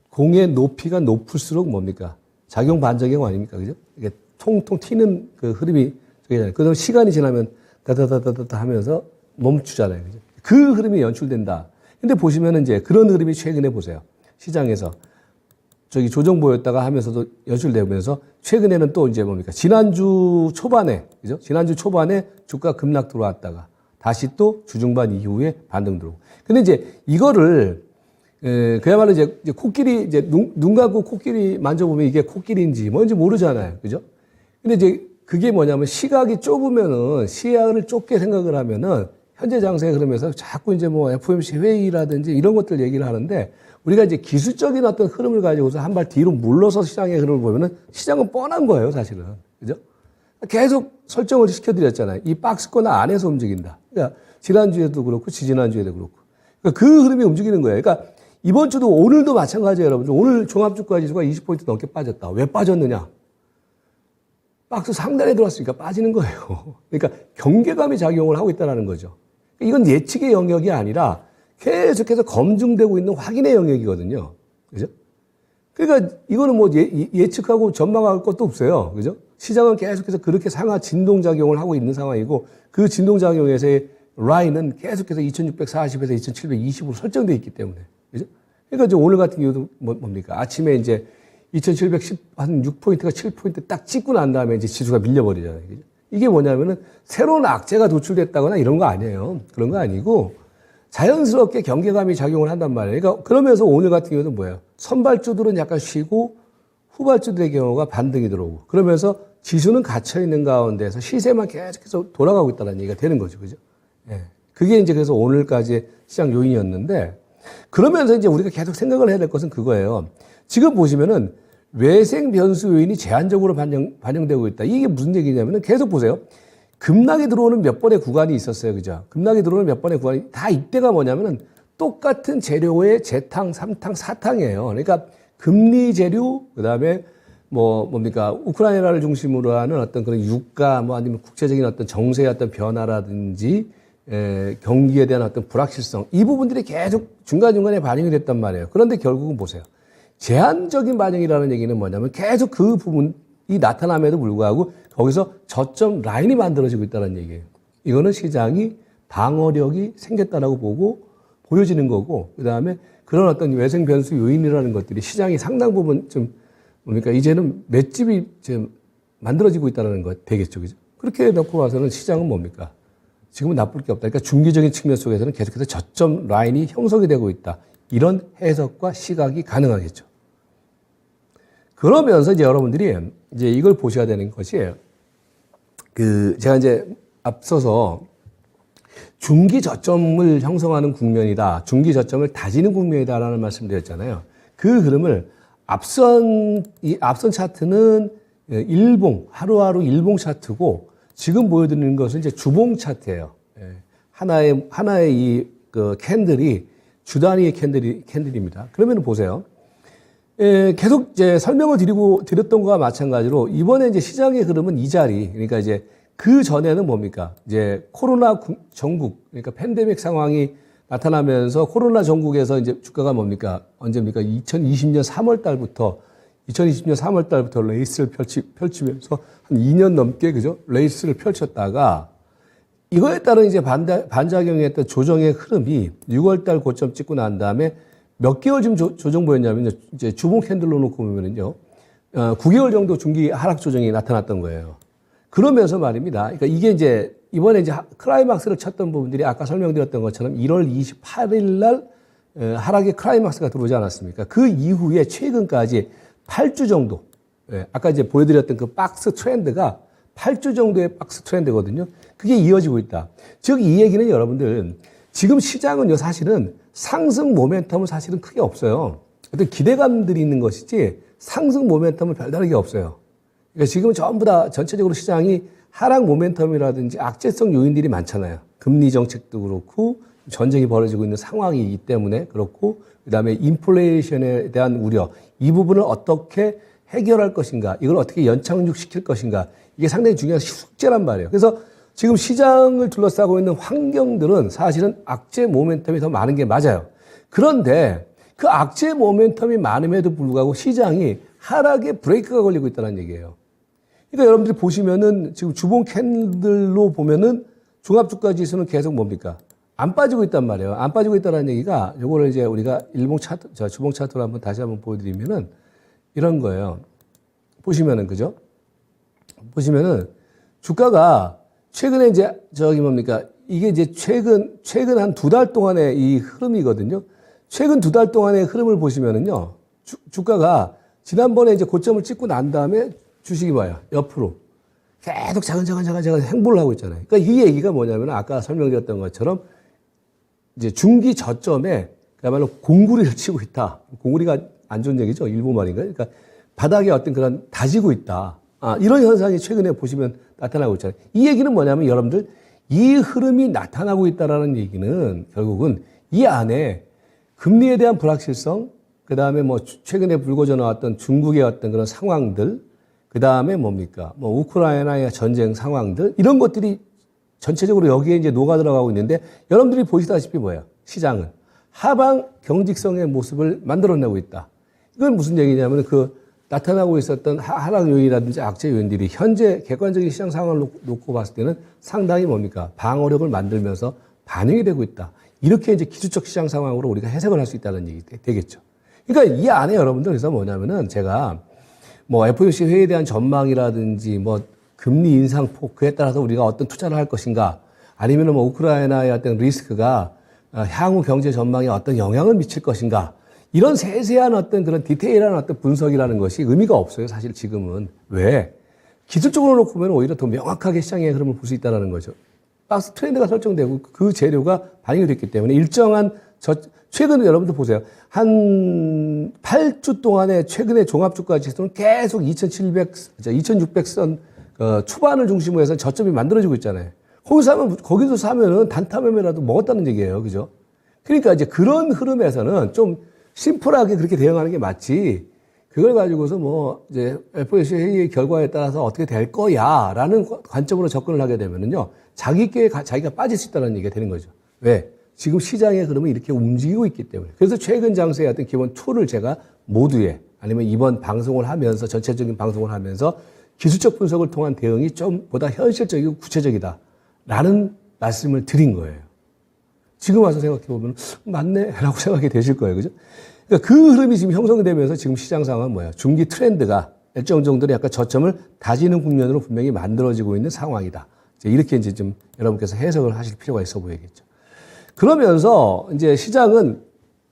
S1: 공의 높이가 높을수록 뭡니까? 작용 반작용 아닙니까? 그죠? 이게 통통 튀는 그 흐름이 저기잖아요. 그다음 시간이 지나면 다다다다다 하면서 멈추잖아요. 그죠? 그 흐름이 연출된다. 근데 보시면은 이제 그런 흐름이 최근에 보세요. 시장에서 저기 조정 보였다가 하면서도 연출되면서 최근에는 또 이제 뭡니까? 지난주 초반에, 그죠? 지난주 초반에 주가 급락 들어왔다가 다시 또 주중반 이후에 반등 들어오고. 근데 이제 이거를, 그야말로 이제 코끼리, 이제 눈 감고 코끼리 만져보면 이게 코끼리인지 뭔지 모르잖아요. 그죠? 근데 이제 그게 뭐냐면 시각이 좁으면은 시야를 좁게 생각을 하면은 현재 장세에 그러면서 자꾸 이제 뭐 FOMC 회의라든지 이런 것들 얘기를 하는데 우리가 이제 기술적인 어떤 흐름을 가지고서 한 발 뒤로 물러서 시장의 흐름을 보면은 시장은 뻔한 거예요, 사실은. 그죠? 계속 설정을 시켜드렸잖아요. 이 박스권 안에서 움직인다. 그러니까 지난주에도 그렇고 지지난주에도 그렇고. 그러니까 그 흐름이 움직이는 거예요. 그러니까 이번 주도 오늘도 마찬가지예요, 여러분들. 오늘 종합주가 지수가 20포인트 넘게 빠졌다. 왜 빠졌느냐? 박스 상단에 들어왔으니까 빠지는 거예요. 그러니까 경계감이 작용을 하고 있다는 거죠. 이건 예측의 영역이 아니라 계속해서 검증되고 있는 확인의 영역이거든요. 그죠? 그러니까 이거는 뭐 예측하고 전망할 것도 없어요. 그죠? 시장은 계속해서 그렇게 상하 진동작용을 하고 있는 상황이고 그 진동작용에서의 라인은 계속해서 2640에서 2720으로 설정되어 있기 때문에. 그죠? 그러니까 이제 오늘 같은 경우도 뭡니까? 아침에 이제 2710, 한 6포인트가 7포인트 딱 찍고 난 다음에 이제 지수가 밀려버리잖아요. 그죠? 이게 뭐냐면은 새로운 악재가 도출됐다거나 이런 거 아니에요. 그런 거 아니고 자연스럽게 경계감이 작용을 한단 말이에요. 그러니까 그러면서 오늘 같은 경우는 뭐예요? 선발주들은 약간 쉬고 후발주들의 경우가 반등이 들어오고 그러면서 지수는 갇혀있는 가운데서 시세만 계속해서 돌아가고 있다는 얘기가 되는 거죠. 그죠? 예. 그게 이제 그래서 오늘까지의 시장 요인이었는데 그러면서 이제 우리가 계속 생각을 해야 될 것은 그거예요. 지금 보시면은 외생 변수 요인이 제한적으로 반영되고 있다. 이게 무슨 얘기냐면은 계속 보세요. 급락이 들어오는 몇 번의 구간이 있었어요. 그죠? 급락이 들어오는 몇 번의 구간이 다 이때가 뭐냐면은 똑같은 재료의 재탕, 3탕, 4탕이에요. 그러니까 금리 재료, 그 다음에 뭡니까? 우크라이나를 중심으로 하는 어떤 그런 유가, 아니면 국제적인 어떤 정세의 어떤 변화라든지, 경기에 대한 어떤 불확실성, 이 부분들이 계속 중간중간에 반영이 됐단 말이에요. 그런데 결국은 보세요. 제한적인 반영이라는 얘기는 뭐냐면 계속 그 부분이 나타남에도 불구하고 거기서 저점 라인이 만들어지고 있다는 얘기예요. 이거는 시장이 방어력이 생겼다라고 보고 보여지는 거고, 그 다음에 그런 어떤 외생 변수 요인이라는 것들이 시장이 상당 부분 좀 뭡니까? 이제는 맷집이 지금 만들어지고 있다는 것 되겠죠. 그죠? 그렇게 놓고 와서는 시장은 뭡니까? 지금은 나쁠 게 없다. 그러니까 중기적인 측면 속에서는 계속해서 저점 라인이 형성이 되고 있다. 이런 해석과 시각이 가능하겠죠. 그러면서 이제 여러분들이 이제 이걸 보셔야 되는 것이 제가 이제 앞서서 중기 저점을 형성하는 국면이다. 중기 저점을 다지는 국면이다라는 말씀 드렸잖아요. 그 흐름을 앞선 차트는 일봉, 하루하루 일봉 차트고 지금 보여드리는 것은 이제 주봉 차트예요. 하나의 캔들이 주 단위의 캔들입니다. 그러면 보세요. 계속 이제 설명을 드렸던 것과 마찬가지로 이번에 이제 시장의 흐름은 이 자리, 그러니까 이제 그 전에는 뭡니까? 이제 코로나 전국, 그러니까 팬데믹 상황이 나타나면서 코로나 전국에서 이제 주가가 뭡니까? 언제입니까? 2020년 3월 달부터 레이스를 펼치면서 한 2년 넘게, 그죠? 레이스를 펼쳤다가 이거에 따른 이제 반작용에 했던 조정의 흐름이 6월 달 고점 찍고 난 다음에 몇 개월 지금 조정 보였냐면 이제 주봉 캔들로 놓고 보면은요, 9개월 정도 중기 하락 조정이 나타났던 거예요. 그러면서 말입니다. 그러니까 이게 이제 이번에 이제 클라이막스를 쳤던 부분들이 아까 설명드렸던 것처럼 1월 28일 날 하락의 클라이막스가 들어오지 않았습니까? 그 이후에 최근까지 8주 정도, 아까 이제 보여드렸던 그 박스 트렌드가 8주 정도의 박스 트렌드거든요. 그게 이어지고 있다. 즉, 이 얘기는 여러분들, 지금 시장은요, 사실은 상승 모멘텀은 사실은 크게 없어요. 어떤 기대감들이 있는 것이지 상승 모멘텀은 별다르게 없어요. 그러니까 지금 전부 다 전체적으로 시장이 하락 모멘텀이라든지 악재성 요인들이 많잖아요. 금리 정책도 그렇고 전쟁이 벌어지고 있는 상황이기 때문에 그렇고 그다음에 인플레이션에 대한 우려, 이 부분을 어떻게 해결할 것인가, 이걸 어떻게 연착륙시킬 것인가, 이게 상당히 중요한 숙제란 말이에요. 그래서 지금 시장을 둘러싸고 있는 환경들은 사실은 악재 모멘텀이 더 많은 게 맞아요. 그런데 그 악재 모멘텀이 많음에도 불구하고 시장이 하락에 브레이크가 걸리고 있다는 얘기예요. 그러니까 여러분들이 보시면은 지금 주봉 캔들로 보면은 종합주가 지수는 계속 뭡니까? 안 빠지고 있단 말이에요. 안 빠지고 있다는 얘기가 요거를 이제 우리가 주봉 차트로 한번 다시 한번 보여드리면은 이런 거예요. 보시면은, 그죠? 보시면은 주가가 최근에 이제 이게 이제 최근 한 2달 동안의 이 흐름이거든요. 최근 2달 동안의 흐름을 보시면은요, 주가가 지난번에 이제 고점을 찍고 난 다음에 주식이 봐요. 옆으로. 계속 자근자근 행보를 하고 있잖아요. 그러니까 이 얘기가 뭐냐면 아까 설명드렸던 것처럼 이제 중기 저점에 그야말로 공구리를 치고 있다. 공구리가 안 좋은 얘기죠. 일본 말인가요? 그러니까 바닥에 어떤 그런 다지고 있다. 이런 현상이 최근에 보시면 나타나고 있잖아요. 이 얘기는 뭐냐면 여러분들 이 흐름이 나타나고 있다라는 얘기는 결국은 이 안에 금리에 대한 불확실성, 그 다음에 뭐 최근에 불거져 나왔던 중국의 어떤 그런 상황들, 그 다음에 뭡니까? 뭐 우크라이나의 전쟁 상황들, 이런 것들이 전체적으로 여기에 이제 녹아 들어가고 있는데 여러분들이 보시다시피 뭐예요? 시장은 하방 경직성의 모습을 만들어내고 있다. 이건 무슨 얘기냐면 그 나타나고 있었던 하락 요인이라든지 악재 요인들이 현재 객관적인 시장 상황을 놓고 봤을 때는 상당히 뭡니까? 방어력을 만들면서 반영이 되고 있다. 이렇게 이제 기술적 시장 상황으로 우리가 해석을 할 수 있다는 얘기 되겠죠. 그러니까 이 안에 여러분들 그래서 뭐냐면은 제가 뭐 FOMC 회의에 대한 전망이라든지 뭐 금리 인상폭 그에 따라서 우리가 어떤 투자를 할 것인가 아니면은 뭐 우크라이나의 어떤 리스크가 향후 경제 전망에 어떤 영향을 미칠 것인가 이런 세세한 어떤 그런 디테일한 어떤 분석이라는 것이 의미가 없어요. 사실 지금은. 왜? 기술적으로 놓고 보면 오히려 더 명확하게 시장의 흐름을 볼 수 있다는 거죠. 박스 트렌드가 설정되고 그 재료가 반영이 됐기 때문에 일정한 최근에 여러분들 보세요. 한 8주 동안에 최근에 종합주가 지수는 계속 2600선 초반을 중심으로 해서 저점이 만들어지고 있잖아요. 거기서 사면은 단타 매매라도 먹었다는 얘기예요. 그죠? 그러니까 이제 그런 흐름에서는 좀 심플하게 그렇게 대응하는 게 맞지. 그걸 가지고서 뭐 이제 FOMC 회의의 결과에 따라서 어떻게 될 거야라는 관점으로 접근을 하게 되면은요. 자기가 빠질 수 있다는 얘기가 되는 거죠. 왜? 지금 시장의 흐름은 이렇게 움직이고 있기 때문에. 그래서 최근 장세의 어떤 기본 툴을 제가 모두에 아니면 이번 방송을 하면서 전체적인 방송을 하면서 기술적 분석을 통한 대응이 좀 보다 현실적이고 구체적이다라는 말씀을 드린 거예요. 지금 와서 생각해 보면 맞네 라고 생각이 되실 거예요. 그죠? 그러니까 그 흐름이 지금 형성되면서 지금 시장 상황은 뭐예요? 중기 트렌드가 일정 정도로 약간 저점을 다지는 국면으로 분명히 만들어지고 있는 상황이다. 이렇게 이제 좀 여러분께서 해석을 하실 필요가 있어 보이겠죠. 그러면서 이제 시장은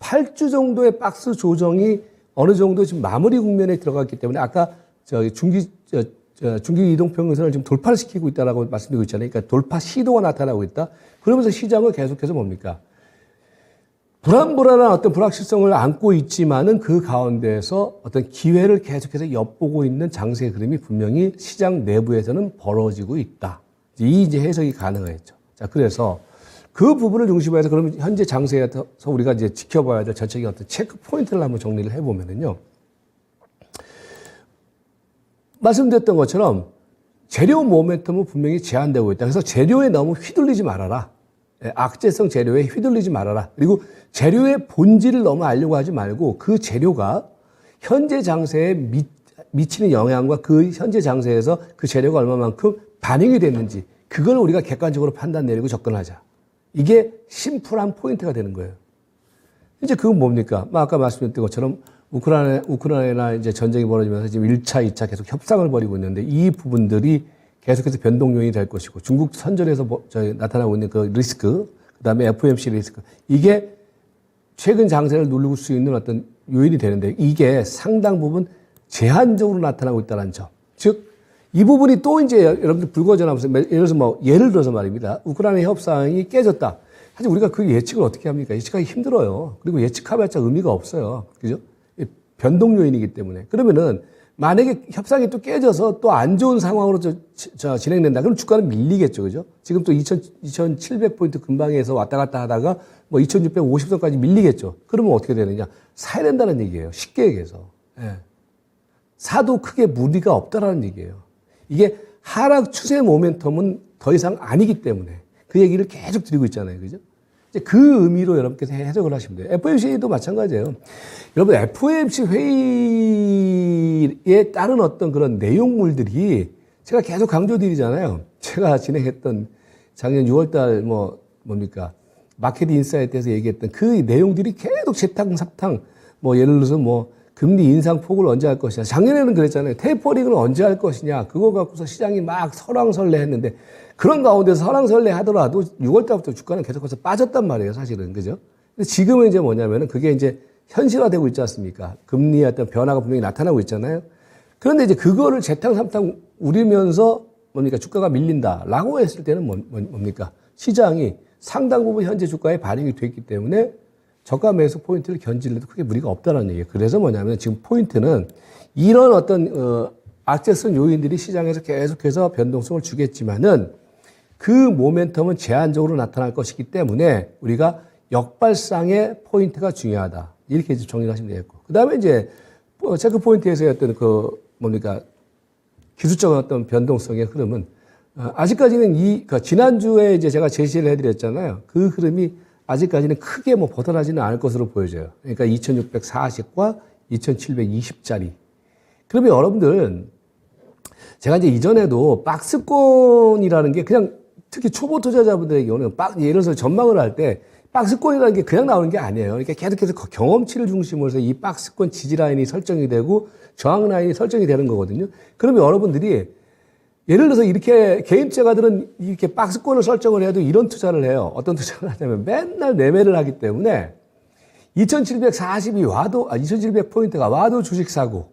S1: 8주 정도의 박스 조정이 어느 정도 지금 마무리 국면에 들어갔기 때문에 아까 중기 이동평균선을 지금 돌파를 시키고 있다라고 말씀드리고 있잖아요. 그러니까 돌파 시도가 나타나고 있다. 그러면서 시장은 계속해서 뭡니까? 불안불안한 어떤 불확실성을 안고 있지만은 그 가운데에서 어떤 기회를 계속해서 엿보고 있는 장세 흐름이 분명히 시장 내부에서는 벌어지고 있다. 이 이제 해석이 가능하겠죠. 자, 그래서 그 부분을 중심으로 해서 그러면 현재 장세에서 우리가 이제 지켜봐야 될 전체적인 어떤 체크 포인트를 한번 정리를 해보면은요. 말씀드렸던 것처럼 재료 모멘텀은 분명히 제한되고 있다. 그래서 재료에 너무 휘둘리지 말아라. 악재성 재료에 휘둘리지 말아라. 그리고 재료의 본질을 너무 알려고 하지 말고 그 재료가 현재 장세에 미치는 영향과 그 현재 장세에서 그 재료가 얼마만큼 반영이 됐는지 그걸 우리가 객관적으로 판단 내리고 접근하자. 이게 심플한 포인트가 되는 거예요. 이제 그건 뭡니까? 아까 말씀드렸던 것처럼 우크라이나 이제 전쟁이 벌어지면서 지금 1차, 2차 계속 협상을 벌이고 있는데 이 부분들이 계속해서 변동 요인이 될 것이고 중국 선전에서 나타나고 있는 그 리스크, 그 다음에 FOMC 리스크, 이게 최근 장세를 누를 수 있는 어떤 요인이 되는데 이게 상당 부분 제한적으로 나타나고 있다는 점. 즉, 이 부분이 또 이제 여러분들 불거져나면서 예를 들어서 말입니다. 우크라이나 협상이 깨졌다. 사실 우리가 그 예측을 어떻게 합니까? 예측하기 힘들어요. 그리고 예측해봤자 의미가 없어요. 그죠? 변동 요인이기 때문에. 그러면은 만약에 협상이 또 깨져서 또 안 좋은 상황으로 진행된다. 그럼 주가는 밀리겠죠. 그죠? 지금 또 2700포인트 근방에서 왔다 갔다 하다가 뭐 2650선까지 밀리겠죠. 그러면 어떻게 되느냐? 사야 된다는 얘기예요. 쉽게 얘기해서. 예. 사도 크게 무리가 없다라는 얘기예요. 이게 하락 추세 모멘텀은 더 이상 아니기 때문에 그 얘기를 계속 드리고 있잖아요. 그죠? 이제 그 의미로 여러분께서 해석을 하시면 돼요. FOMC도 마찬가지예요. 여러분, FOMC 회의에 따른 어떤 그런 내용물들이 제가 계속 강조드리잖아요. 제가 진행했던 작년 6월달 마켓 인사이트에서 얘기했던 그 내용들이 계속 재탕사탕, 예를 들어서 금리 인상 폭을 언제 할 것이냐. 작년에는 그랬잖아요. 테이퍼링을 언제 할 것이냐. 그거 갖고서 시장이 막 설왕설래 했는데 그런 가운데서 설왕설래 하더라도 6월달부터 주가는 계속해서 빠졌단 말이에요. 사실은. 그죠? 근데 지금은 이제 뭐냐면은 그게 이제 현실화되고 있지 않습니까? 금리의 어떤 변화가 분명히 나타나고 있잖아요. 그런데 이제 그거를 재탕삼탕 우리면서 주가가 밀린다라고 했을 때는 뭡니까? 시장이 상당 부분 현재 주가에 반영이 됐기 때문에 저가 매수 포인트를 견질래도 크게 무리가 없다는 얘기예요. 그래서 뭐냐면 지금 포인트는 이런 어떤 악재성 요인들이 시장에서 계속해서 변동성을 주겠지만은 그 모멘텀은 제한적으로 나타날 것이기 때문에 우리가 역발상의 포인트가 중요하다. 이렇게 이제 정리를 하시면 되겠고. 그 다음에 이제 체크 포인트에서의 어떤 기술적 어떤 변동성의 흐름은 아직까지는 지난주에 이제 제가 제시를 해드렸잖아요. 그 흐름이 아직까지는 크게 벗어나지는 않을 것으로 보여져요. 그러니까 2640과 2720짜리. 그러면 여러분들, 제가 이제 이전에도 박스권이라는 게 그냥 특히 초보 투자자분들에게는 예를 들어서 전망을 할 때 박스권이라는 게 그냥 나오는 게 아니에요. 그러니까 계속해서 경험치를 중심으로 해서 이 박스권 지지 라인이 설정이 되고 저항 라인이 설정이 되는 거거든요. 그러면 여러분들이 예를 들어서 이렇게 개인 투자가들은 이렇게 박스권을 설정을 해도 이런 투자를 해요. 어떤 투자를 하냐면 맨날 매매를 하기 때문에 2740이 와도, 2700포인트가 와도 주식 사고,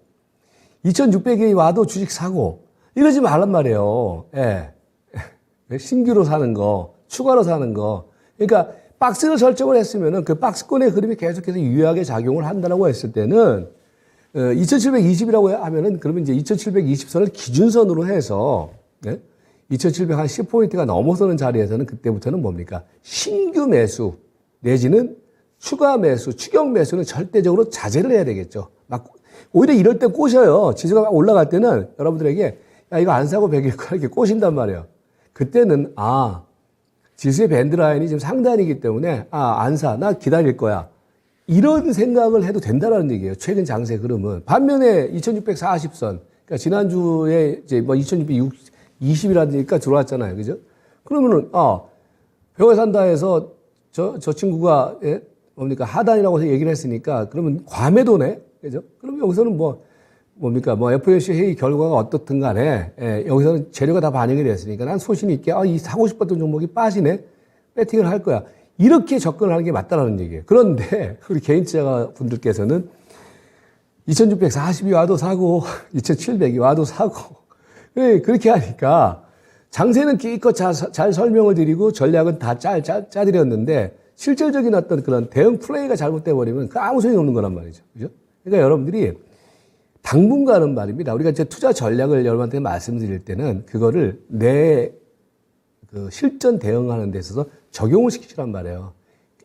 S1: 2600이 와도 주식 사고, 이러지 말란 말이에요. 예. 신규로 사는 거, 추가로 사는 거. 그러니까 박스를 설정을 했으면은 그 박스권의 흐름이 계속해서 유효하게 작용을 한다고 했을 때는 2720이라고 하면은 그러면 이제 2720선을 기준선으로 해서 2710포인트가 넘어서는 자리에서는 그때부터는 뭡니까? 신규 매수 내지는 추가 매수, 추격 매수는 절대적으로 자제를 해야 되겠죠. 오히려 이럴 때 꼬셔요. 지수가 올라갈 때는 여러분들에게 야, 이거 안 사고 100일 거야 이렇게 꼬신단 말이에요. 그때는 지수의 밴드라인이 지금 상단이기 때문에 안 사, 나 기다릴 거야. 이런 생각을 해도 된다라는 얘기예요. 최근 장세 흐름은. 반면에 2640선, 그러니까 지난주에 이제 2620이라니까 들어왔잖아요. 그죠? 그러면은, 배워 산다 해서 저 친구가, 하단이라고 해서 얘기를 했으니까, 그러면 과매도네? 그죠? 그러면 여기서는 FOMC 회의 결과가 어떻든 간에, 여기서는 재료가 다 반영이 됐으니까 난 소신 있게, 이 사고 싶었던 종목이 빠지네? 배팅을 할 거야. 이렇게 접근을 하는 게 맞다라는 얘기예요. 그런데 우리 개인 투자가 분들께서는 2640이 와도 사고 2700이 와도 사고 그렇게 하니까 장세는 기껏 잘 설명을 드리고 전략은 다 짜드렸는데 실질적인 어떤 그런 대응 플레이가 잘못돼 버리면 그 아무 소용이 없는 거란 말이죠. 그죠? 그러니까 여러분들이 당분간은 말입니다. 우리가 이제 투자 전략을 여러분한테 말씀드릴 때는 그거를 실전 대응하는 데 있어서 적용을 시키란 말이에요.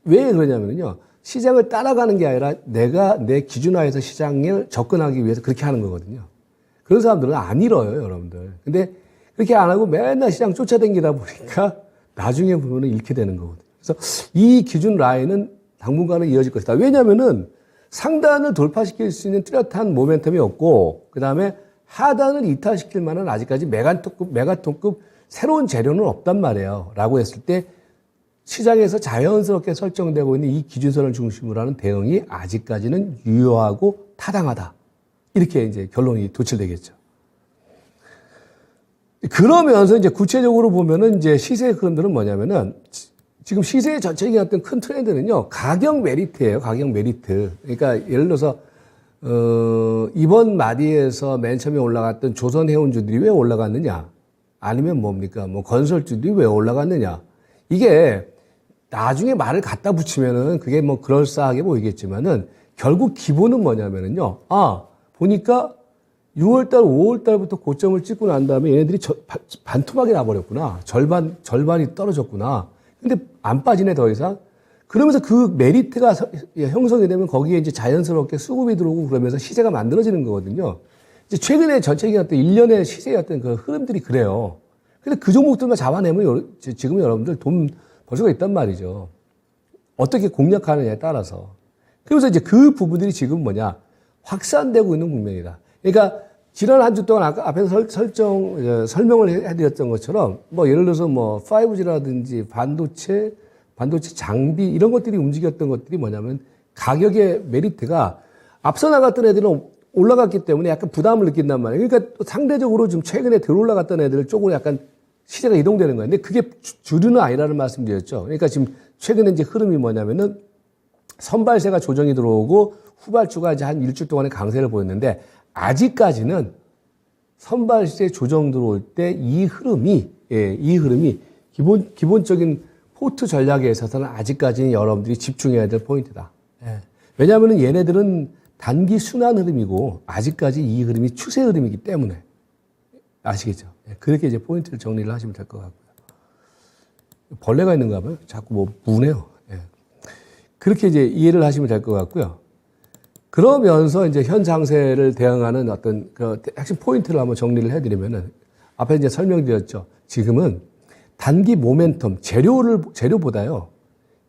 S1: 왜 그러냐면요. 시장을 따라가는 게 아니라 내가 내 기준화해서 시장을 접근하기 위해서 그렇게 하는 거거든요. 그런 사람들은 안 잃어요, 여러분들. 근데 그렇게 안 하고 맨날 시장 쫓아다니다 보니까 나중에 보면 잃게 되는 거거든요. 그래서 이 기준 라인은 당분간은 이어질 것이다. 왜냐면은 상단을 돌파시킬 수 있는 뚜렷한 모멘텀이 없고, 그 다음에 하단을 이탈시킬 만한 아직까지 메가톤급 새로운 재료는 없단 말이에요. 라고 했을 때 시장에서 자연스럽게 설정되고 있는 이 기준선을 중심으로 하는 대응이 아직까지는 유효하고 타당하다. 이렇게 이제 결론이 도출되겠죠. 그러면서 이제 구체적으로 보면은 이제 시세 흐름들은 뭐냐면은 지금 시세의 전체적인 어떤 큰 트렌드는요, 가격 메리트예요. 가격 메리트. 그러니까 예를 들어서 이번 마디에서 맨 처음에 올라갔던 조선해운주들이 왜 올라갔느냐? 아니면 뭡니까? 건설주들이 왜 올라갔느냐? 이게 나중에 말을 갖다 붙이면은 그게 그럴싸하게 보이겠지만은 결국 기본은 뭐냐면은요. 보니까 6월달, 5월달부터 고점을 찍고 난 다음에 얘네들이 반토막이 나버렸구나. 절반이 떨어졌구나. 근데 안 빠지네, 더 이상. 그러면서 그 메리트가 형성이 되면 거기에 이제 자연스럽게 수급이 들어오고 그러면서 시세가 만들어지는 거거든요. 이제 최근에 전체적인 어떤 일련의 시세의 어떤 그 흐름들이 그래요. 근데 그 종목들만 잡아내면 지금 여러분들 돈 벌 수가 있단 말이죠. 어떻게 공략하느냐에 따라서. 그래서 이제 그 부분들이 지금 확산되고 있는 국면이다. 그러니까 지난 한 주 동안 아까 앞에서 설명을 해드렸던 것처럼 예를 들어서 5G라든지 반도체 장비 이런 것들이 움직였던 것들이 뭐냐면 가격의 메리트가 앞서 나갔던 애들은 올라갔기 때문에 약간 부담을 느낀단 말이에요. 그러니까 또 상대적으로 좀 최근에 덜 올라갔던 애들 쪽으로 약간 시세가 이동되는 거예요. 근데 그게 주류는 아니라는 말씀 드렸죠. 그러니까 지금 최근에 이제 흐름이 뭐냐면은 선발세가 조정이 들어오고 후발주가 이제 한 일주일 동안의 강세를 보였는데 아직까지는 선발세 조정 들어올 때 이 흐름이 기본적인 포트 전략에 있어서는 아직까지는 여러분들이 집중해야 될 포인트다. 왜냐하면 얘네들은 단기 순환 흐름이고 아직까지 이 흐름이 추세 흐름이기 때문에 아시겠죠? 그렇게 이제 포인트를 정리를 하시면 될 것 같고요. 벌레가 있는가 봐요. 자꾸 무네요. 그렇게 이제 이해를 하시면 될 것 같고요. 그러면서 이제 현 장세를 대응하는 어떤 그 핵심 포인트를 한번 정리를 해드리면은 앞에 이제 설명드렸죠. 지금은 단기 모멘텀, 재료보다요.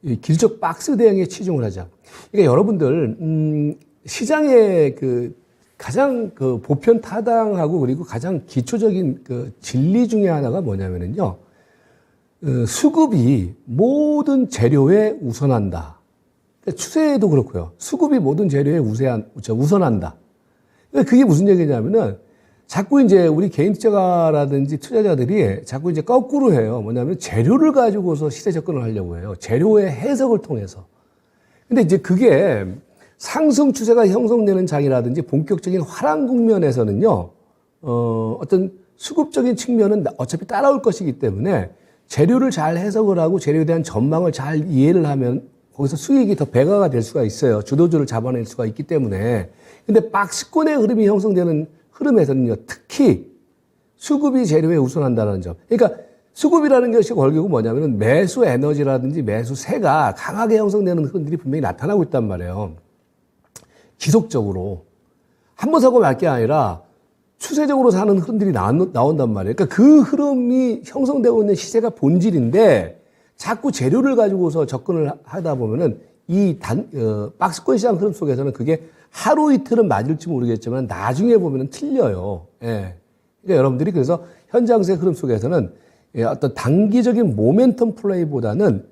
S1: 이 기술적 박스 대응에 치중을 하자. 그러니까 여러분들, 시장의 그 가장 그 보편 타당하고 그리고 가장 기초적인 그 진리 중에 하나가 뭐냐면은요. 수급이 모든 재료에 우선한다. 추세도 그렇고요. 수급이 모든 재료에 우선한다. 그게 무슨 얘기냐면은 자꾸 이제 우리 개인 투자가라든지 투자자들이 자꾸 이제 거꾸로 해요. 뭐냐면 재료를 가지고서 시세 접근을 하려고 해요. 재료의 해석을 통해서. 근데 이제 그게 상승 추세가 형성되는 장이라든지 본격적인 하락 국면에서는요, 어떤 수급적인 측면은 어차피 따라올 것이기 때문에 재료를 잘 해석을 하고 재료에 대한 전망을 잘 이해를 하면 거기서 수익이 더 배가가 될 수가 있어요. 주도주를 잡아낼 수가 있기 때문에. 근데 박스권의 흐름이 형성되는 흐름에서는요, 특히 수급이 재료에 우선한다는 점. 그러니까 수급이라는 것이 결국은 뭐냐면은 매수 에너지라든지 매수 세가 강하게 형성되는 흐름들이 분명히 나타나고 있단 말이에요. 지속적으로. 한 번 사고 말 게 아니라 추세적으로 사는 흐름들이 나온단 말이에요. 그러니까 그 흐름이 형성되고 있는 시세가 본질인데 자꾸 재료를 가지고서 접근을 하다 보면은 이 박스권 시장 흐름 속에서는 그게 하루 이틀은 맞을지 모르겠지만 나중에 보면은 틀려요. 예. 그러니까 여러분들이 그래서 현장세 흐름 속에서는 어떤 단기적인 모멘텀 플레이보다는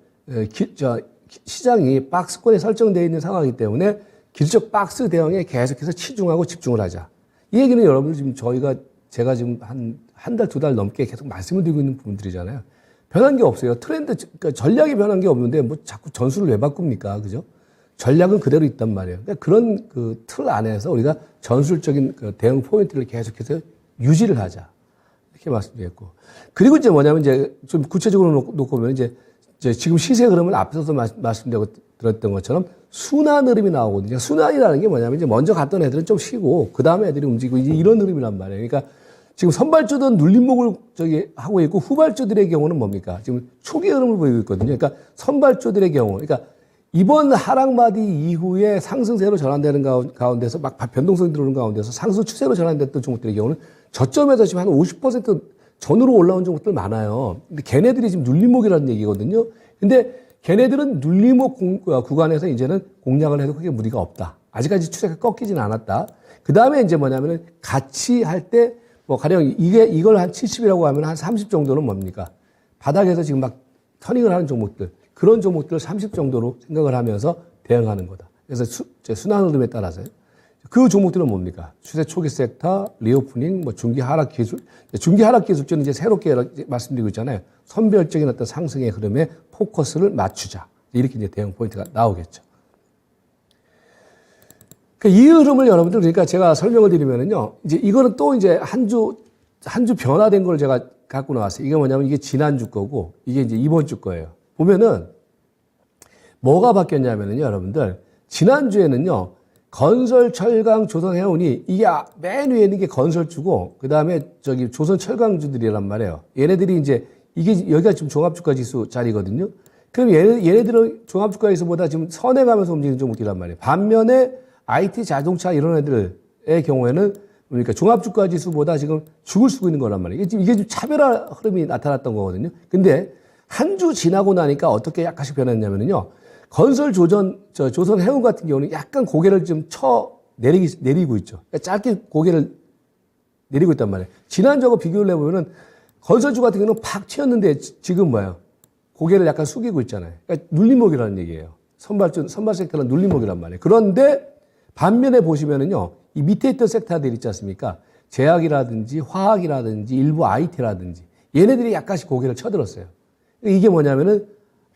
S1: 시장이 박스권에 설정되어 있는 상황이기 때문에 기술적 박스 대응에 계속해서 치중하고 집중을 하자. 이 얘기는 여러분들 지금 제가 지금 한 달, 두 달 넘게 계속 말씀을 드리고 있는 부분들이잖아요. 변한 게 없어요. 트렌드, 그러니까 전략이 변한 게 없는데 뭐 자꾸 전술을 왜 바꿉니까? 그죠? 전략은 그대로 있단 말이에요. 그러니까 그런 그 틀 안에서 우리가 전술적인 그 대응 포인트를 계속해서 유지를 하자. 이렇게 말씀드렸고. 그리고 이제 뭐냐면 이제 좀 구체적으로 놓고 보면 이제 지금 시세 흐름을 앞서서 말씀드렸던 것처럼 순환 흐름이 나오거든요. 순환이라는 게 뭐냐면 이제 먼저 갔던 애들은 좀 쉬고 그 다음에 애들이 움직이고 이제 이런 흐름이란 말이에요. 그러니까 지금 선발주들은 눌림목을 하고 있고 후발주들의 경우는 뭡니까? 지금 초기 흐름을 보이고 있거든요. 그러니까 선발주들의 경우, 그러니까 이번 하락마디 이후에 상승세로 전환되는 가운데서 막 변동성이 들어오는 가운데서 상승 추세로 전환됐던 종목들의 경우는 저점에서 지금 한 50% 전으로 올라온 종목들 많아요. 근데 걔네들이 지금 눌림목이라는 얘기거든요. 근데 걔네들은 눌림목 구간에서 이제는 공략을 해도 크게 무리가 없다. 아직까지 추세가 꺾이지는 않았다. 그 다음에 이제 뭐냐면은 같이 할 때 뭐 가령 이걸 한 70이라고 하면 한 30 정도는 뭡니까? 바닥에서 지금 막 터닝을 하는 종목들. 그런 종목들을 30 정도로 생각을 하면서 대응하는 거다. 그래서 순환 흐름에 따라서요. 그 종목들은 뭡니까? 추세 초기 섹터, 리오프닝, 뭐 중기 하락 기술. 중기 하락 기술주는 이제 새롭게 말씀드리고 있잖아요. 선별적인 어떤 상승의 흐름에 포커스를 맞추자. 이렇게 이제 대응 포인트가 나오겠죠. 이 흐름을 여러분들, 그러니까 제가 설명을 드리면은요, 이제 이거는 또 이제 한 주 변화된 걸 제가 갖고 나왔어요. 이게 뭐냐면 이게 지난주 거고, 이게 이제 이번 주 거예요. 보면은, 뭐가 바뀌었냐면은요, 여러분들, 지난주에는요, 건설, 철강, 조선, 해운이, 이게 맨 위에 있는 게 건설주고, 그 다음에 조선 철강주들이란 말이에요. 얘네들이 이제, 여기가 지금 종합주가 지수 자리거든요. 그럼 얘네들은 종합주가 지수보다 지금 선행하면서 움직이는 종목들이란 말이에요. 반면에, IT, 자동차 이런 애들의 경우에는 그러니까 종합주가 지수보다 지금 죽을 쓰고 있는 거란 말이에요. 이게 좀 차별화 흐름이 나타났던 거거든요. 근데 한 주 지나고 나니까 어떻게 약간씩 변했냐면요. 건설 조선 해운 같은 경우는 약간 고개를 좀 내리고 있죠. 그러니까 짧게 고개를 내리고 있단 말이에요. 지난주하고 비교를 해보면은 건설주 같은 경우는 팍 튀었는데 지금 뭐예요? 고개를 약간 숙이고 있잖아요. 그러니까 눌림목이라는 얘기예요. 선발 섹터는 눌림목이란 말이에요. 그런데 반면에 보시면은요, 이 밑에 있던 섹터들 있지 않습니까? 제약이라든지 화학이라든지 일부 IT라든지 얘네들이 약간씩 고개를 쳐들었어요. 이게 뭐냐면은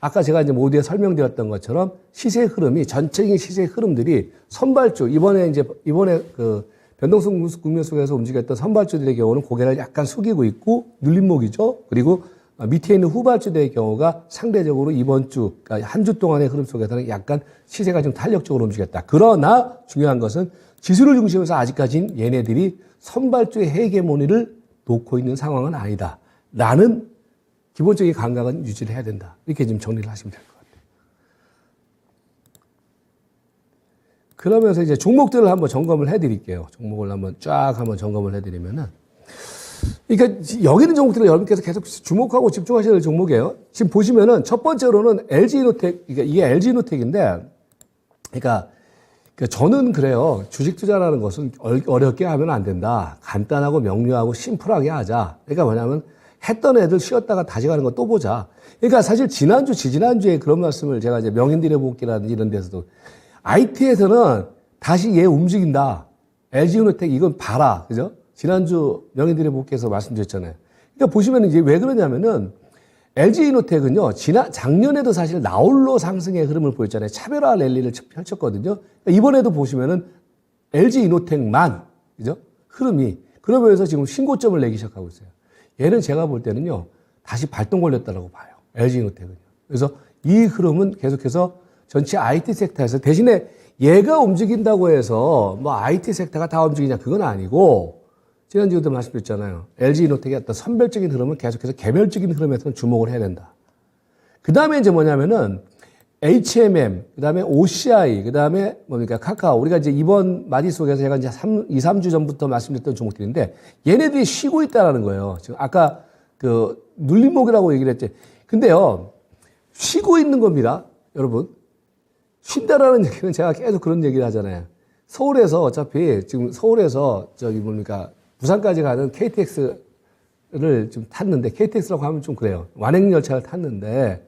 S1: 아까 제가 이제 모두에 설명드렸던 것처럼 시세 흐름이 전체적인 시세 흐름들이 선발주 이번에 그 변동성 국면 속에서 움직였던 선발주들의 경우는 고개를 약간 숙이고 있고 눌림목이죠. 그리고 밑에 있는 후발주들의 경우가 상대적으로 이번 주, 그러니까 한 주 동안의 흐름 속에서는 약간 시세가 좀 탄력적으로 움직였다. 그러나 중요한 것은 지수를 중심으로 아직까지는 얘네들이 선발주의 헤게모니를 놓고 있는 상황은 아니다. 라는 기본적인 감각은 유지를 해야 된다. 이렇게 지금 정리를 하시면 될 것 같아요. 그러면서 이제 종목들을 한번 점검을 해드릴게요. 종목을 한번 쫙 한번 점검을 해드리면은. 그러니까 여기 있는 종목들은 여러분께서 계속 주목하고 집중하셔야 될 종목이에요. 지금 보시면은 첫 번째로는 LG이노텍, 그러니까 이게 LG이노텍인데, 그러니까 저는 그래요. 주식 투자라는 것은 어렵게 하면 안 된다. 간단하고 명료하고 심플하게 하자. 그러니까 뭐냐면 했던 애들 쉬었다가 다시 가는 거 또 보자. 그러니까 사실 지난주, 지지난주에 그런 말씀을 제가 이제 명인들의 복귀라든지 이런 데서도 IT에서는 다시 얘 움직인다. LG이노텍 이건 봐라. 그죠? 지난주 명인들의 복귀에서 말씀드렸잖아요. 그러니까 보시면 이제 왜 그러냐면은 LG이노텍은요, 작년에도 사실 나홀로 상승의 흐름을 보였잖아요. 차별화 랠리를 펼쳤거든요. 그러니까 이번에도 보시면은 LG이노텍만, 그죠? 흐름이. 그러면서 지금 신고점을 내기 시작하고 있어요. 얘는 제가 볼 때는요, 다시 발동 걸렸다고 봐요. LG이노텍은요. 그래서 이 흐름은 계속해서 전체 IT 섹터에서 대신에 얘가 움직인다고 해서 뭐 IT 섹터가 다 움직이냐, 그건 아니고, 지난주에도 말씀드렸잖아요. LG이노텍의 어떤 선별적인 흐름은 계속해서 개별적인 흐름에서는 주목을 해야 된다. 그 다음에 이제 뭐냐면은 HMM, 그 다음에 OCI, 그 다음에 뭡니까? 카카오. 우리가 이제 이번 마디 속에서 제가 이제 2, 3주 전부터 말씀드렸던 종목들인데 얘네들이 쉬고 있다라는 거예요. 지금 아까 그 눌림목이라고 얘기를 했지. 근데요, 쉬고 있는 겁니다. 여러분. 쉰다라는 얘기는 제가 계속 그런 얘기를 하잖아요. 서울에서 어차피 지금 서울에서 저기 뭡니까? 부산까지 가는 KTX를 좀 탔는데, KTX라고 하면 좀 그래요. 완행열차를 탔는데,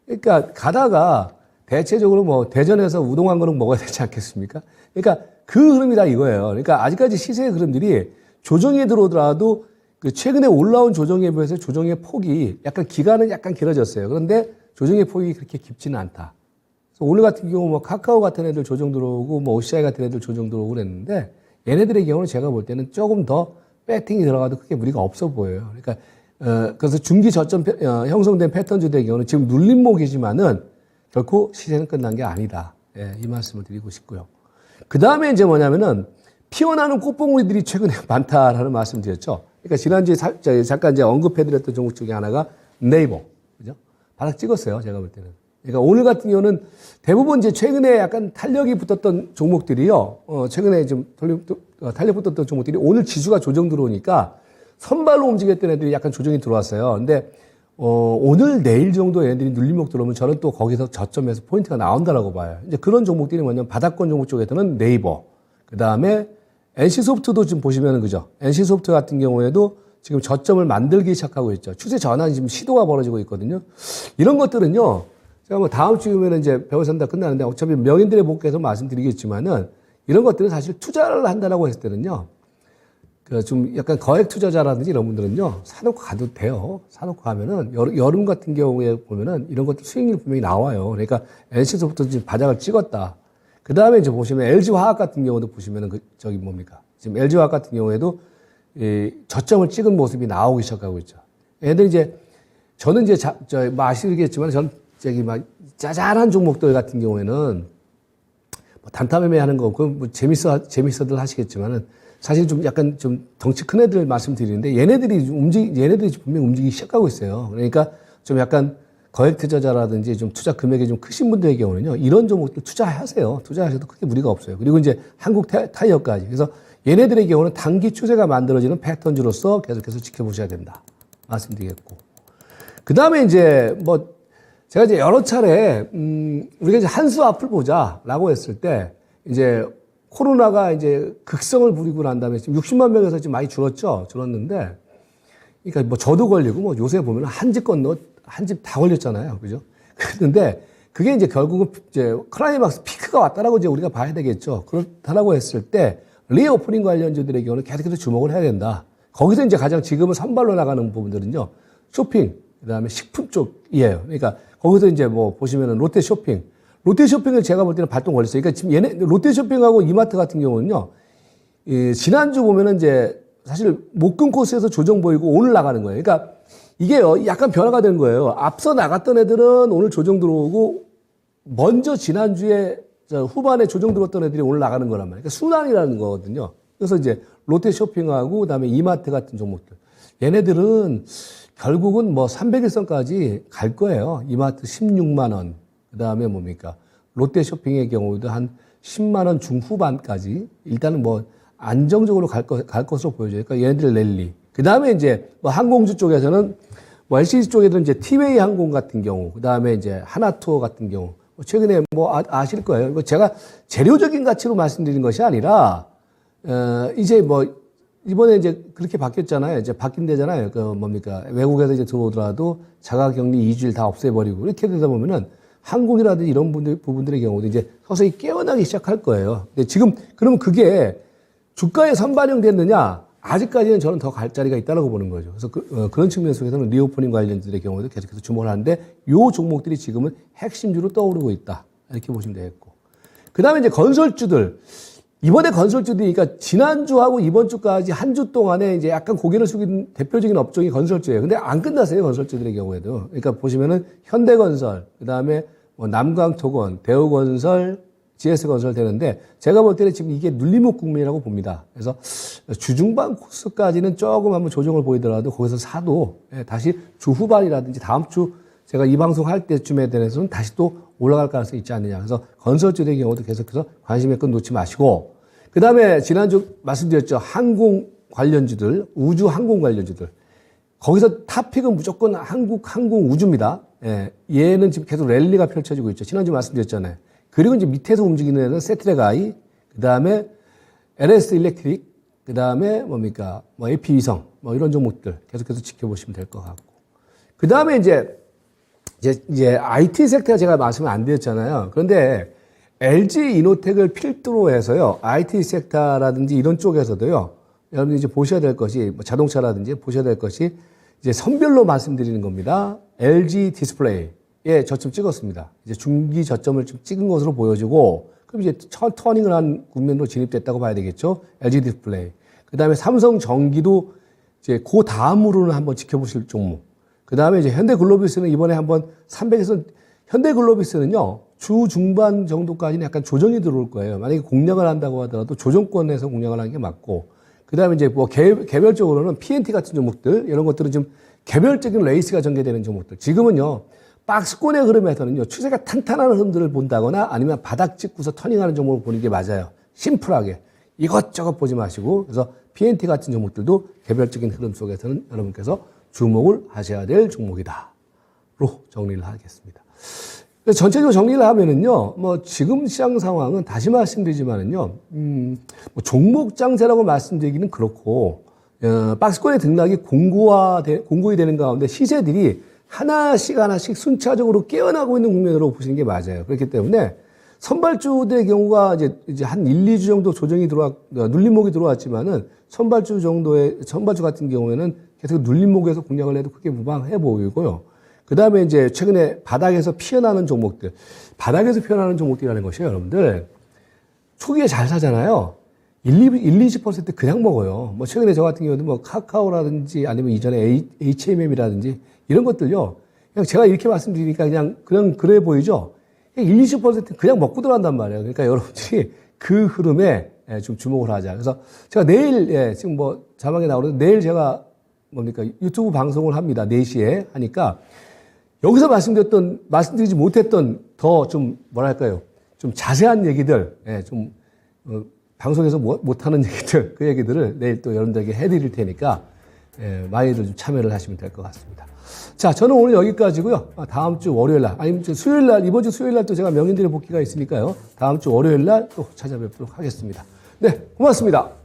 S1: 그러니까 가다가 대체적으로 뭐 대전에서 우동 한 그릇 먹어야 되지 않겠습니까? 그러니까 그 흐름이 다 이거예요. 그러니까 아직까지 시세의 흐름들이 조정에 들어오더라도 그 최근에 올라온 조정에 비해서 조정의 폭이 약간 기간은 약간 길어졌어요. 그런데 조정의 폭이 그렇게 깊지는 않다. 그래서 오늘 같은 경우 뭐 카카오 같은 애들 조정 들어오고 뭐 OCI 같은 애들 조정 들어오고 그랬는데 얘네들의 경우는 제가 볼 때는 조금 더 배팅이 들어가도 크게 무리가 없어 보여요. 그러니까 그래서 중기 저점 형성된 패턴주들의 경우는 지금 눌림목이지만은 결코 시세는 끝난 게 아니다. 예, 이 말씀을 드리고 싶고요. 그 다음에 이제 뭐냐면은 피어나는 꽃봉오리들이 최근에 많다라는 말씀 드렸죠. 그러니까 지난주에 잠깐 이제 언급해드렸던 종목 중에 하나가 네이버. 그죠? 바닥 찍었어요. 제가 볼 때는. 그러니까 오늘 같은 경우는 대부분 이제 최근에 약간 탄력이 붙었던 종목들이요. 최근에 좀 탄력 붙었던 종목들이 오늘 지수가 조정 들어오니까 선발로 움직였던 애들이 약간 조정이 들어왔어요. 근데 오늘 내일 정도 애들이 눌림목 들어오면 저는 또 거기서 저점에서 포인트가 나온다라고 봐요. 이제 그런 종목들이 뭐냐면 바닥권 종목 쪽에서는 네이버, 그 다음에 NC소프트도 지금 보시면은 그죠? NC소프트 같은 경우에도 지금 저점을 만들기 시작하고 있죠. 추세 전환이 지금 시도가 벌어지고 있거든요. 이런 것들은요. 제가 뭐 다음 주면은 이제 배워산다 끝나는데 어차피 명인들의 복귀에서 말씀드리겠지만은 이런 것들은 사실 투자를 한다라고 했을 때는요. 그 좀 약간 거액 투자자라든지 이런 분들은요. 사놓고 가도 돼요. 사놓고 가면은 여름 같은 경우에 보면은 이런 것들 수익률 분명히 나와요. 그러니까 NC소프트 지금 바닥을 찍었다. 그 다음에 이제 보시면 LG화학 같은 경우도 보시면은 저기 뭡니까? 지금 LG화학 같은 경우에도 이 저점을 찍은 모습이 나오기 시작하고 있죠. 얘들 이제 저는 이제 뭐 아시겠지만 저는 저기 막 짜잘한 종목들 같은 경우에는 뭐 단타 매매하는 거 그 뭐 재밌어들 하시겠지만은 사실 좀 약간 좀 덩치 큰 애들 말씀드리는데 얘네들이 분명히 움직이기 시작하고 있어요. 그러니까 좀 약간 거액 투자자라든지 좀 투자 금액이 좀 크신 분들의 경우는요 이런 종목들 투자하세요. 투자하셔도 크게 무리가 없어요. 그리고 이제 한국 타이어까지. 그래서 얘네들의 경우는 단기 추세가 만들어지는 패턴주로서 계속해서 지켜보셔야 된다. 말씀드리겠고. 그 다음에 이제 뭐 제가 이제 여러 차례, 우리가 이제 한 수 앞을 보자라고 했을 때, 이제 코로나가 이제 극성을 부리고 난 다음에 지금 60만 명에서 지금 많이 줄었는데, 그러니까 뭐 저도 걸리고 뭐 요새 보면 한 집 건너, 한 집 다 걸렸잖아요. 그죠? 그런데 그게 이제 결국은 이제 클라이막스 피크가 왔다라고 이제 우리가 봐야 되겠죠. 그렇다라고 했을 때, 리오프닝 관련주들의 경우는 계속해서 주목을 해야 된다. 거기서 이제 가장 지금은 선발로 나가는 부분들은요, 쇼핑, 그 다음에 식품 쪽이에요. 그러니까 거기서 이제 뭐 보시면은 롯데쇼핑을 제가 볼 때는 발동 걸렸어요. 그러니까 지금 얘네 롯데쇼핑하고 이마트 같은 경우는요, 지난주 보면은 이제 사실 목금 코스에서 조정 보이고 오늘 나가는 거예요. 그러니까 이게요, 약간 변화가 된 거예요. 앞서 나갔던 애들은 오늘 조정 들어오고 먼저 지난주에 후반에 조정 들어왔던 애들이 오늘 나가는 거란 말이에요. 그러니까 순환이라는 거거든요. 그래서 이제 롯데쇼핑하고 그다음에 이마트 같은 종목들. 얘네들은 결국은 뭐 300일선까지 갈 거예요. 이마트 16만 원. 그 다음에 뭡니까? 롯데쇼핑의 경우도 한 10만 원 중후반까지 일단은 뭐 안정적으로 갈 것으로 보여져요. 그러니까 얘네들 랠리. 그 다음에 이제 뭐 항공주 쪽에서는 뭐 LCC 쪽에서는 이제 티웨이 항공 같은 경우, 그 다음에 이제 하나투어 같은 경우, 최근에 뭐 아실 거예요. 이거 제가 재료적인 가치로 말씀드린 것이 아니라, 이제 뭐 이번에 이제 그렇게 바뀌었잖아요. 이제 바뀐대잖아요. 그 뭡니까. 외국에서 이제 들어오더라도 자가격리 2주일 다 없애버리고 이렇게 되다 보면은 항공이라든지 이런 부분들의 경우도 이제 서서히 깨어나기 시작할 거예요. 근데 지금 그러면 그게 주가에 선반영됐느냐? 아직까지는 저는 더 갈 자리가 있다고 보는 거죠. 그래서 그런 측면 속에서는 리오프닝 관련주들의 경우도 계속해서 주목을 하는데 요 종목들이 지금은 핵심주로 떠오르고 있다. 이렇게 보시면 되겠고. 그 다음에 이제 건설주들. 이번에 건설주들이, 그러니까 지난주하고 이번 주까지 한 주 동안에 이제 약간 고개를 숙인 대표적인 업종이 건설주예요. 근데 안 끝났어요, 건설주들의 경우에도. 그러니까 보시면은 현대건설, 그 다음에 뭐 남광토건, 대우건설, GS건설 되는데 제가 볼 때는 지금 이게 눌림목 국면이라고 봅니다. 그래서 주중반 코스까지는 조금 한번 조정을 보이더라도 거기서 사도 다시 주 후반이라든지 다음 주 제가 이 방송 할 때쯤에 대해서는 다시 또 올라갈 가능성이 있지 않느냐. 그래서 건설주의 경우도 계속해서 관심의 끈 놓지 마시고, 그 다음에 지난주 말씀드렸죠. 항공 관련주들, 우주 항공 관련주들. 거기서 탑픽은 무조건 한국 항공 우주입니다. 예, 얘는 지금 계속 랠리가 펼쳐지고 있죠. 지난주 말씀드렸잖아요. 그리고 이제 밑에서 움직이는 애는 세트레가이, 그 다음에 LS 일렉트릭, 그 다음에 뭡니까, 뭐 AP 위성, 뭐 이런 종목들 계속해서 지켜보시면 될 것 같고. 그 다음에 이제 IT 섹터가 제가 말씀을 안 드렸잖아요. 그런데 LG 이노텍을 필두로 해서요, IT 섹터라든지 이런 쪽에서도요, 여러분들 이제 보셔야 될 것이, 뭐 자동차라든지 보셔야 될 것이 이제 선별로 말씀드리는 겁니다. LG 디스플레이에 저점 찍었습니다. 이제 중기 저점을 좀 찍은 것으로 보여지고, 그럼 이제 터닝을 한 국면으로 진입됐다고 봐야 되겠죠. LG 디스플레이. 그 다음에 삼성 전기도 이제 그 다음으로는 한번 지켜보실 종목. 그 다음에 이제 현대글로비스는 이번에 한번 300에서, 현대글로비스는요, 주 중반 정도까지는 약간 조정이 들어올 거예요. 만약에 공략을 한다고 하더라도 조정권에서 공략을 하는 게 맞고, 그 다음에 이제 뭐 개별적으로는 PNT 같은 종목들, 이런 것들은 좀 개별적인 레이스가 전개되는 종목들. 지금은요, 박스권의 흐름에서는요, 추세가 탄탄한 흐름들을 본다거나 아니면 바닥 찍고서 터닝하는 종목을 보는 게 맞아요. 심플하게. 이것저것 보지 마시고, 그래서 PNT 같은 종목들도 개별적인 흐름 속에서는 여러분께서 주목을 하셔야 될 종목이다. 로 정리를 하겠습니다. 전체적으로 정리를 하면은요, 뭐, 지금 시장 상황은 다시 말씀드리지만은요, 뭐 종목 장세라고 말씀드리기는 그렇고, 박스권의 등락이 공고히 되는 가운데 시세들이 하나씩 순차적으로 깨어나고 있는 국면으로 보시는 게 맞아요. 그렇기 때문에 선발주들의 경우가 이제 한 1, 2주 정도 조정이 눌림목이 들어왔지만은 선발주 같은 경우에는 계속 눌림목에서 공략을 해도 크게 무방해 보이고요. 그 다음에 이제 최근에 바닥에서 피어나는 종목들, 바닥에서 피어나는 종목들이라는 것이요, 여러분들. 초기에 잘 사잖아요. 20% 그냥 먹어요. 뭐 최근에 저 같은 경우도 뭐 카카오라든지 아니면 이전에 HMM이라든지 이런 것들요. 그냥 제가 이렇게 말씀드리니까 그냥 그래 보이죠? 20% 그냥 먹고 들어간단 말이에요. 그러니까 여러분들이 그 흐름에 좀 주목을 하자. 그래서 제가 내일, 지금 뭐 자막에 나오는데 내일 제가 유튜브 방송을 합니다. 4시에 하니까 여기서 말씀드리지 못했던 더 좀 뭐랄까요. 좀 자세한 얘기들, 방송에서 못하는 얘기들, 그 얘기들을 내일 또 여러분들에게 해드릴 테니까, 많이들 좀 참여를 하시면 될 것 같습니다. 자, 저는 오늘 여기까지고요. 다음 주 월요일 날, 아니면 수요일 날, 이번 주 수요일 날 또 제가 명인들의 복귀가 있으니까요. 다음 주 월요일 날 또 찾아뵙도록 하겠습니다. 네, 고맙습니다.